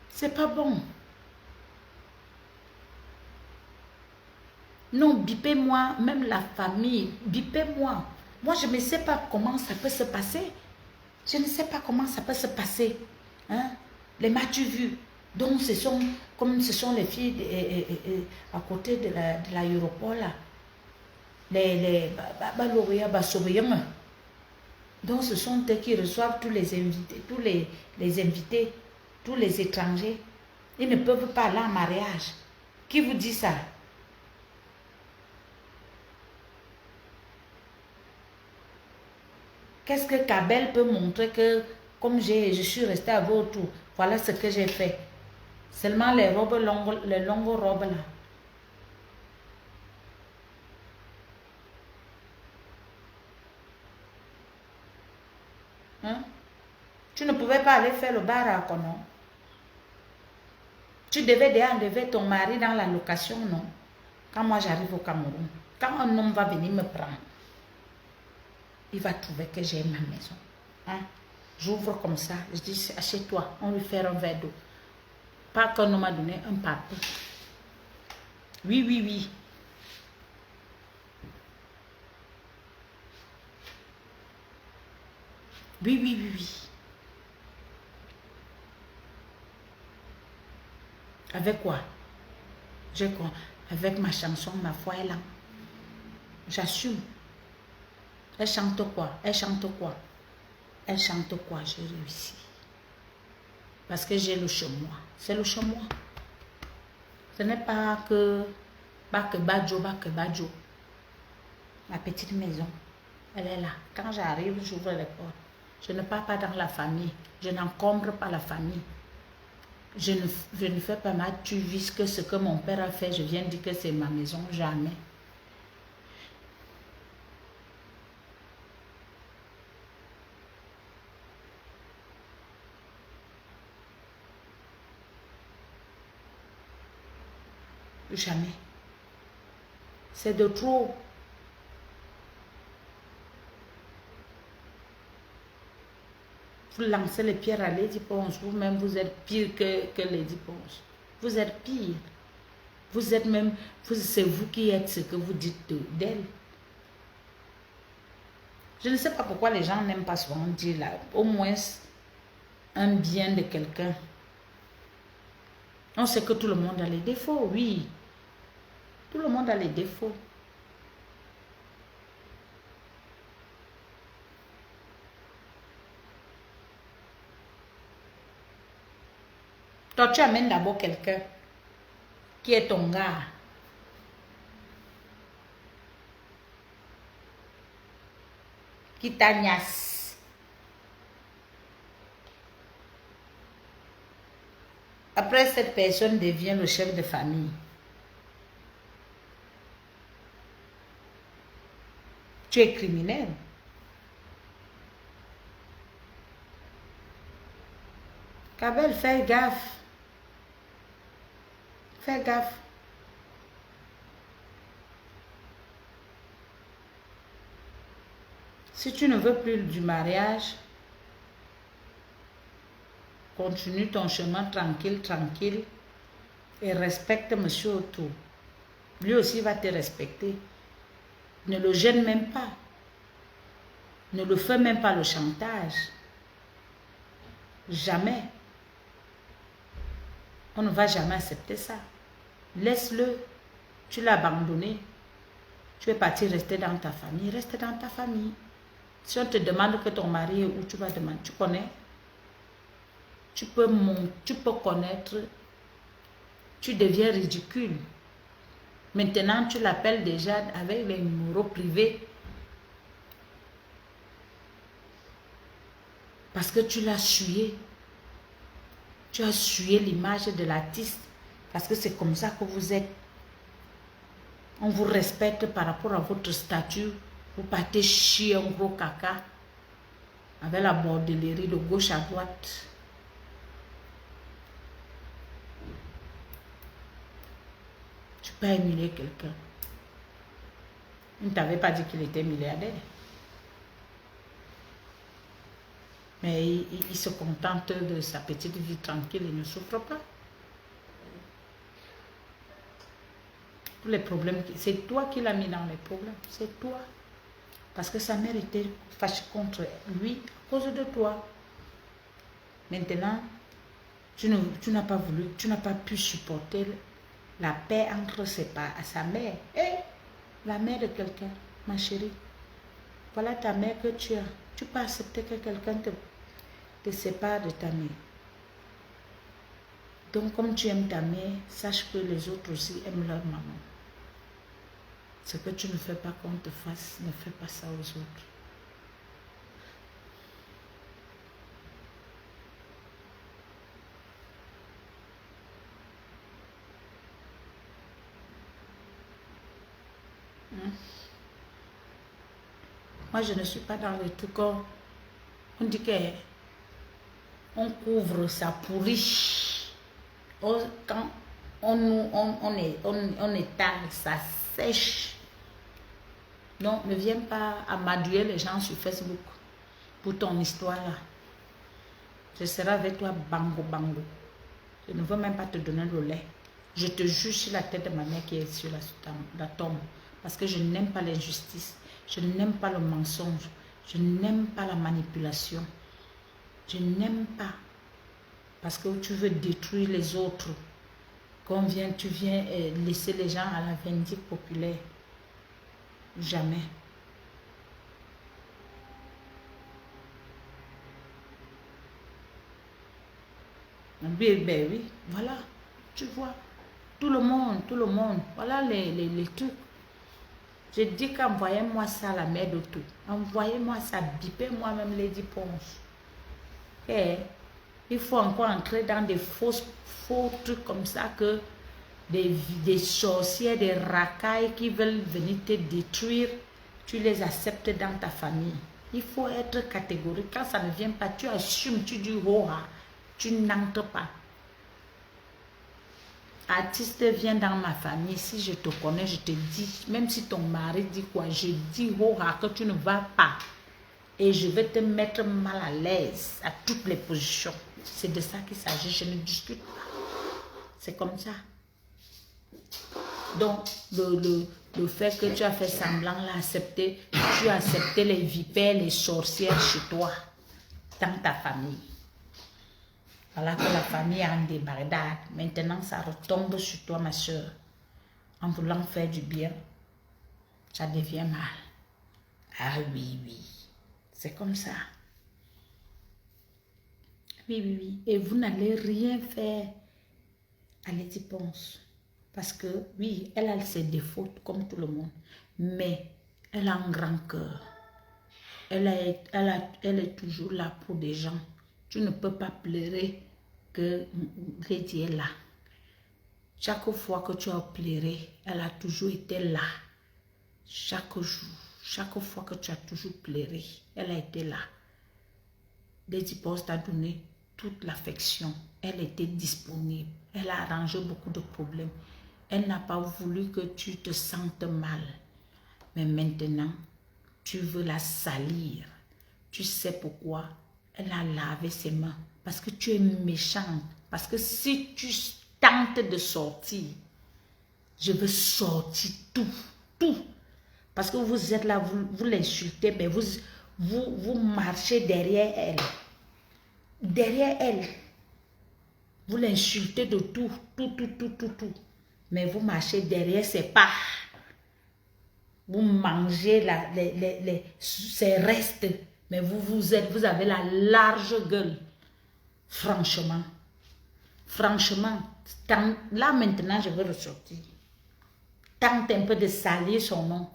C'est pas bon. Non, bipez-moi, même la famille, bipez-moi. Moi, je ne sais pas comment ça peut se passer. Je ne sais pas comment ça peut se passer. Hein? Les m'as-tu vu? Donc, comme ce sont les filles à côté de l'aéroport, là. Les donc, ce sont eux qui reçoivent tous les invités, les invités, tous les étrangers. Ils ne peuvent pas aller en mariage. Qui vous dit ça? Qu'est-ce que Kabel peut montrer que, comme je suis restée à vos tours, voilà ce que j'ai fait. Seulement les robes longues, les longues robes là. Hein? Tu ne pouvais pas aller faire le baraque, non? Tu devais déjà enlever ton mari dans la location, non? Quand moi j'arrive au Cameroun, quand un homme va venir me prendre, il va trouver que j'ai ma maison. Hein? J'ouvre comme ça, je dis, achète-toi, on lui fait un verre d'eau. Pas qu'on m'a donné un papier. Oui, oui, oui. Oui, oui, oui, oui. Avec quoi? Avec ma chanson, ma foi est là. J'assume. Elle chante quoi? Elle chante quoi? Elle chante quoi? J'ai réussi. Parce que j'ai le chez moi. C'est le chez moi. Ce n'est pas que Badjo. Ma petite maison, elle est là. Quand j'arrive, j'ouvre les portes. Je ne pars pas dans la famille. Je n'encombre pas la famille. Je ne fais pas ma tuvis que ce que mon père a fait. Je viens dire que c'est ma maison. Jamais. Jamais. C'est de trop. Vous lancez les pierres à Lady Ponce. Vous-même, vous êtes pire que Lady Ponce. Vous êtes pire. Vous êtes même... C'est vous qui êtes ce que vous dites d'elle. Je ne sais pas pourquoi les gens n'aiment pas souvent dire là. Au moins un bien de quelqu'un. On sait que tout le monde a les défauts, oui. Tout le monde a les défauts. Toi, tu amènes d'abord quelqu'un qui est ton gars. Qui t'agnasse. Après, cette personne devient le chef de famille. Tu es criminel. Kabel, fais gaffe. Fais gaffe. Si tu ne veux plus du mariage, continue ton chemin tranquille, tranquille et respecte monsieur autour. Lui aussi va te respecter. Ne le gêne même pas. Ne le fais même pas le chantage. Jamais. On ne va jamais accepter ça. Laisse-le. Tu l'as abandonné. Tu es parti rester dans ta famille. Reste dans ta famille. Si on te demande que ton mari est où, tu vas demander. Tu connais. Tu peux connaître. Tu deviens ridicule. Maintenant, tu l'appelles déjà avec les numéros privés. Parce que tu l'as sué. Tu as sué l'image de l'artiste. Parce que c'est comme ça que vous êtes. On vous respecte par rapport à votre statut. Vous partez chier un gros caca. Avec la bordellerie de gauche à droite. Tu peux humilier quelqu'un. Il ne t'avait pas dit qu'il était milliardaire. Mais il se contente de sa petite vie tranquille et ne souffre pas. Tous les problèmes, c'est toi qui l'as mis dans les problèmes. C'est toi. Parce que sa mère était fâchée contre lui à cause de toi. Maintenant, tu n'as pas voulu, tu n'as pas pu supporter la paix entre sa mère et la mère de quelqu'un, ma chérie. Voilà ta mère que tu as. Tu peux accepter que quelqu'un te sépare de ta mère. Donc, comme tu aimes ta mère, sache que les autres aussi aiment leur maman. Ce que tu ne fais pas qu'on te fasse, ne fais pas ça aux autres. Moi, je ne suis pas dans le truc. On dit qu'on couvre ça pourri. Quand on étale, ça sèche. Non, ne viens pas amadouer les gens sur Facebook pour ton histoire là. Je serai avec toi bango bango. Je ne veux même pas te donner le lait. Je te juge sur la tête de ma mère qui est sur la tombe. Parce que je n'aime pas l'injustice. Je n'aime pas le mensonge. Je n'aime pas la manipulation. Je n'aime pas. Parce que tu veux détruire les autres. Tu viens laisser les gens à la vindicte populaire. Jamais. Ben oui, voilà. Tu vois. Tout le monde. Voilà les trucs. Je dis qu'envoyez-moi ça à la mère de tout. Envoyez-moi ça, bipez-moi même Lady Ponce. Il faut encore entrer dans des faux trucs comme ça que des sorcières, des racailles qui veulent venir te détruire, tu les acceptes dans ta famille. Il faut être catégorique. Quand ça ne vient pas, tu assumes, tu dis oh, tu n'entres pas. Artiste vient dans ma famille, si je te connais, je te dis, même si ton mari dit quoi, je dis oh, que tu ne vas pas. Et je vais te mettre mal à l'aise à toutes les positions. C'est de ça qu'il s'agit, je ne discute pas. C'est comme ça. Donc, le fait que tu as fait semblant l'accepter, tu as accepté les vipères, les sorcières chez toi, dans ta famille. Voilà que la famille est en débardade. Maintenant, ça retombe sur toi, ma soeur. En voulant faire du bien, ça devient mal. Ah oui, oui. C'est comme ça. Oui, oui, oui. Et vous n'allez rien faire à Lady Ponce. Parce que, oui, elle a ses défauts comme tout le monde. Mais elle a un grand cœur. Elle est toujours là pour des gens. Tu ne peux pas pleurer que Lady est là. Chaque fois que tu as pleuré, elle a toujours été là. Chaque jour. Chaque fois que tu as toujours pleuré, elle a été là. Lady Ponce t'a donné toute l'affection. Elle était disponible. Elle a arrangé beaucoup de problèmes. Elle n'a pas voulu que tu te sentes mal. Mais maintenant, tu veux la salir. Tu sais pourquoi? Elle a lavé ses mains. Parce que tu es méchante. Parce que si tu tentes de sortir, je veux sortir tout, tout. Parce que vous êtes là, vous l'insultez, mais vous marchez derrière elle. Derrière elle. Vous l'insultez de tout, tout. Mais vous marchez derrière ses pas. Vous mangez ses restes. Mais vous avez la large gueule. Franchement. Franchement. Là maintenant, je veux ressortir. Tente un peu de salir son nom.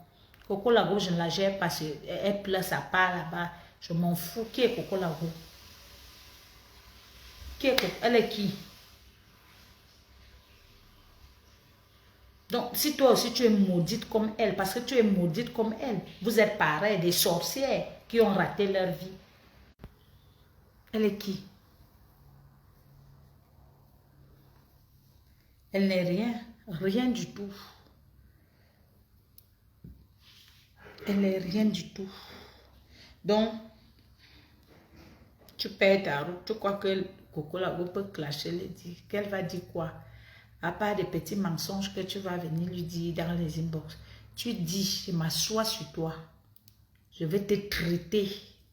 Coco Lago, je ne la gère pas. Elle pleure sa part là-bas. Je m'en fous. Qui est Coco Lago? Elle est qui? Donc, si toi aussi tu es maudite comme elle, parce que tu es maudite comme elle, vous êtes pareil, des sorcières qui ont raté leur vie. Elle est qui? Elle n'est rien, rien du tout. Elle n'est rien du tout. Donc, tu perds ta route. Tu crois que Coco Lago peut clasher, lui dire. Qu'elle va dire quoi? À part des petits mensonges que tu vas venir lui dire dans les inbox. Tu dis, je m'assois sur toi. Je vais te traiter.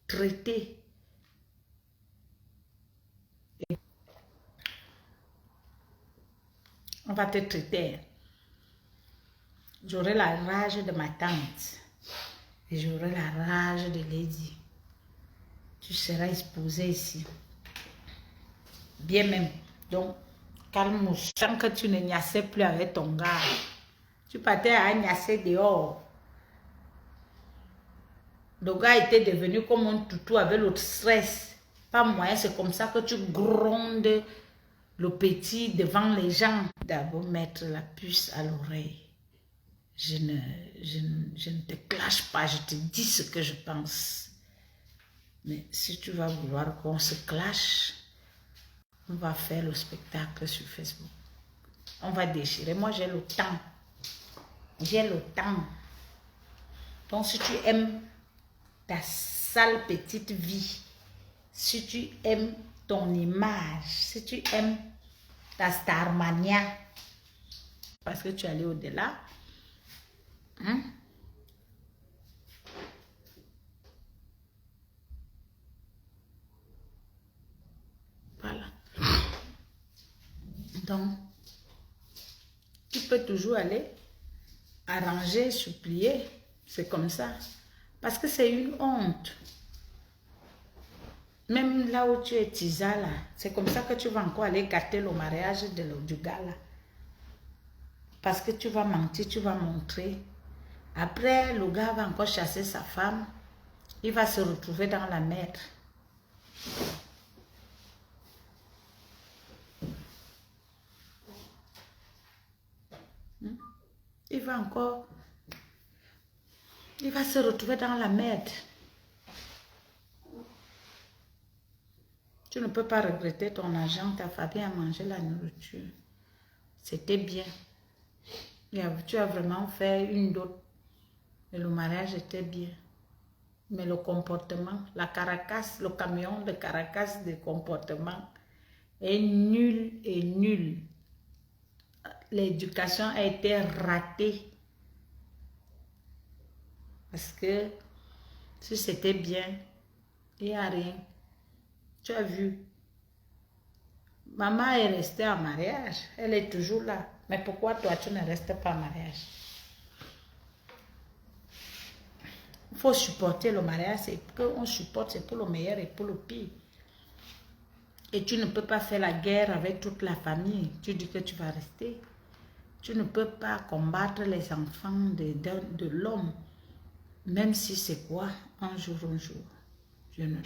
Traiter. On va te traiter. J'aurai la rage de ma tante. Et j'aurai la rage de Lady. Tu seras exposé ici. Bien même. Donc, calme. Tant que tu ne gnassais plus avec ton gars. Tu partais à gnasser dehors. Le gars était devenu comme un toutou avec le stress. Pas moyen, c'est comme ça que tu grondes le petit devant les gens. D'abord mettre la puce à l'oreille. Je ne te clash pas, je te dis ce que je pense. Mais si tu vas vouloir qu'on se clash, on va faire le spectacle sur Facebook. On va déchirer. Moi, j'ai le temps. J'ai le temps. Donc, si tu aimes ta sale petite vie, si tu aimes ton image, si tu aimes ta starmania, parce que tu es allé au-delà, hein? Voilà. Donc, tu peux toujours aller arranger, supplier. C'est comme ça. Parce que c'est une honte. Même là où tu es tisa là, c'est comme ça que tu vas encore aller gâter le mariage du gars là. Parce que tu vas mentir, tu vas montrer. Après, le gars va encore chasser sa femme. Il va se retrouver dans la merde. Il va se retrouver dans la merde. Tu ne peux pas regretter ton argent, ta famille a mangé la nourriture. C'était bien. Tu as vraiment fait une dot. Et le mariage était bien. Mais le comportement, la caracasse, le camion de caracasse de comportement est nul et nul. L'éducation a été ratée. Parce que si c'était bien, il n'y a rien. Tu as vu. Maman est restée en mariage. Elle est toujours là. Mais pourquoi toi, tu ne restes pas en mariage? Il faut supporter le mariage. C'est qu'on supporte, c'est pour le meilleur et pour le pire. Et tu ne peux pas faire la guerre avec toute la famille. Tu dis que tu vas rester. Tu ne peux pas combattre les enfants de l'homme. Même si c'est quoi? Un jour, je ne dors.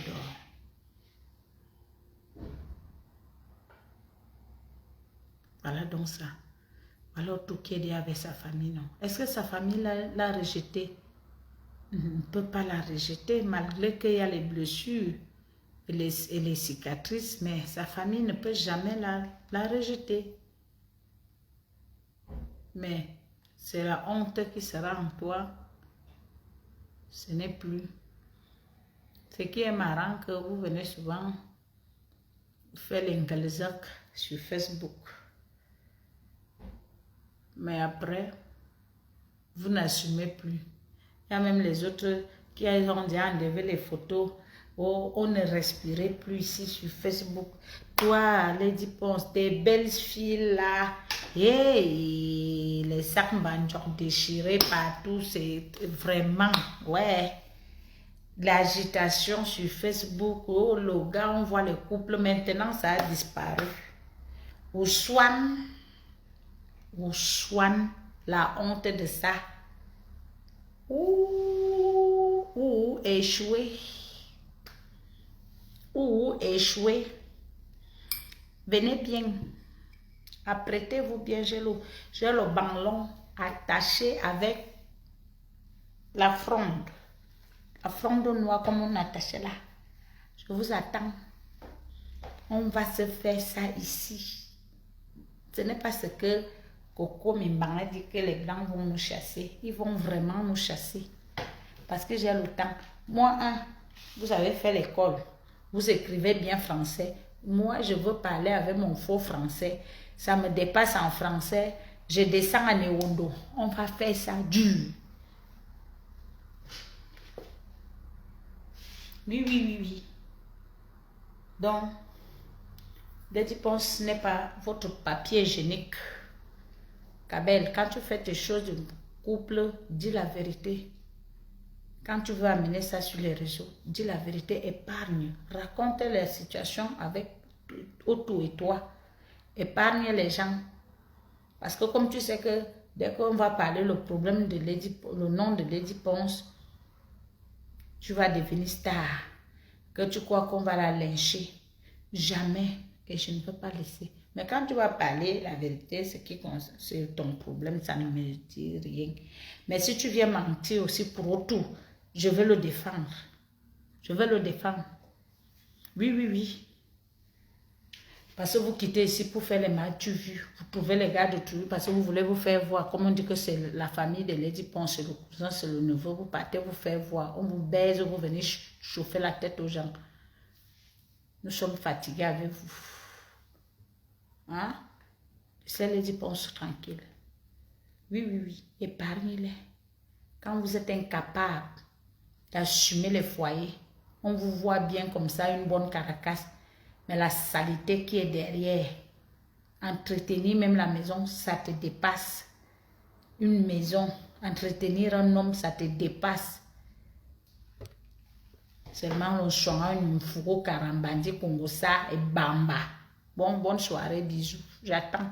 Voilà donc ça. Alors tout qui est dit avec sa famille, non. Est-ce que sa famille l'a rejeté? On ne peut pas la rejeter malgré qu'il y a les blessures et les cicatrices, mais sa famille ne peut jamais la rejeter. Mais c'est la honte qui sera en toi Ce n'est plus. Ce qui est marrant, que vous venez souvent faire l'engalzac sur Facebook. Mais après, vous n'assumez plus. Il y a même les autres qui ont déjà enlevé les photos. Oh, on ne respirait plus ici sur Facebook. Toi, Lady Ponce, tes belles filles là. Hey, les sacs banjok déchirés partout. C'est vraiment, ouais. L'agitation sur Facebook. Oh, le gars, on voit les couples. Maintenant, ça a disparu. Ou Swan, la honte de ça. Ou échoué. Ou échoué. Venez bien. Apprêtez-vous bien. J'ai le banlon attaché avec la fronde. La fronde noire comme on attachait là. Je vous attends. On va se faire ça ici. Ce n'est pas ce que Coco Mimbang a dit que les blancs vont nous chasser. Ils vont vraiment nous chasser. Parce que j'ai le temps. Moi, vous avez fait l'école. Vous écrivez bien français. Moi, je veux parler avec mon faux français. Ça me dépasse en français. Je descends à Néondo. On va faire ça dur. Oui. Donc, Lady Ponce n'est pas votre papier hygiénique. Kabel, quand tu fais tes choses de couple, dis la vérité. Quand tu veux amener ça sur les réseaux, dis la vérité, épargne. Raconte les situations avec Otto et toi. Épargne les gens. Parce que comme tu sais que dès qu'on va parler le problème de le nom de Lady Ponce, tu vas devenir star. Que tu crois qu'on va la lyncher. Jamais. Et je ne peux pas laisser. Mais quand tu vas parler la vérité, c'est ton problème, ça ne me dit rien. Mais si tu viens mentir aussi pour Otto, je vais le défendre. Je vais le défendre. Oui. Parce que vous quittez ici pour faire les matchs vus. Vous trouvez les gars de tout parce que vous voulez vous faire voir. Comme on dit que c'est la famille de Lady Ponce, c'est le cousin, c'est le neveu. Vous partez vous faire voir. On vous baise, vous venez chauffer la tête aux gens. Nous sommes fatigués avec vous. Hein? Laissez Lady Ponce tranquille. Oui. Épargnez-les. Quand vous êtes incapable d'assumer les foyers, on vous voit bien comme ça, une bonne caracasse. Mais la saleté qui est derrière, entretenir même la maison, ça te dépasse. Une maison, entretenir un homme, ça te dépasse. Seulement le chouan, une fourreau carambandi, Congo, ça et bamba. Bonne soirée, bisous. J'attends.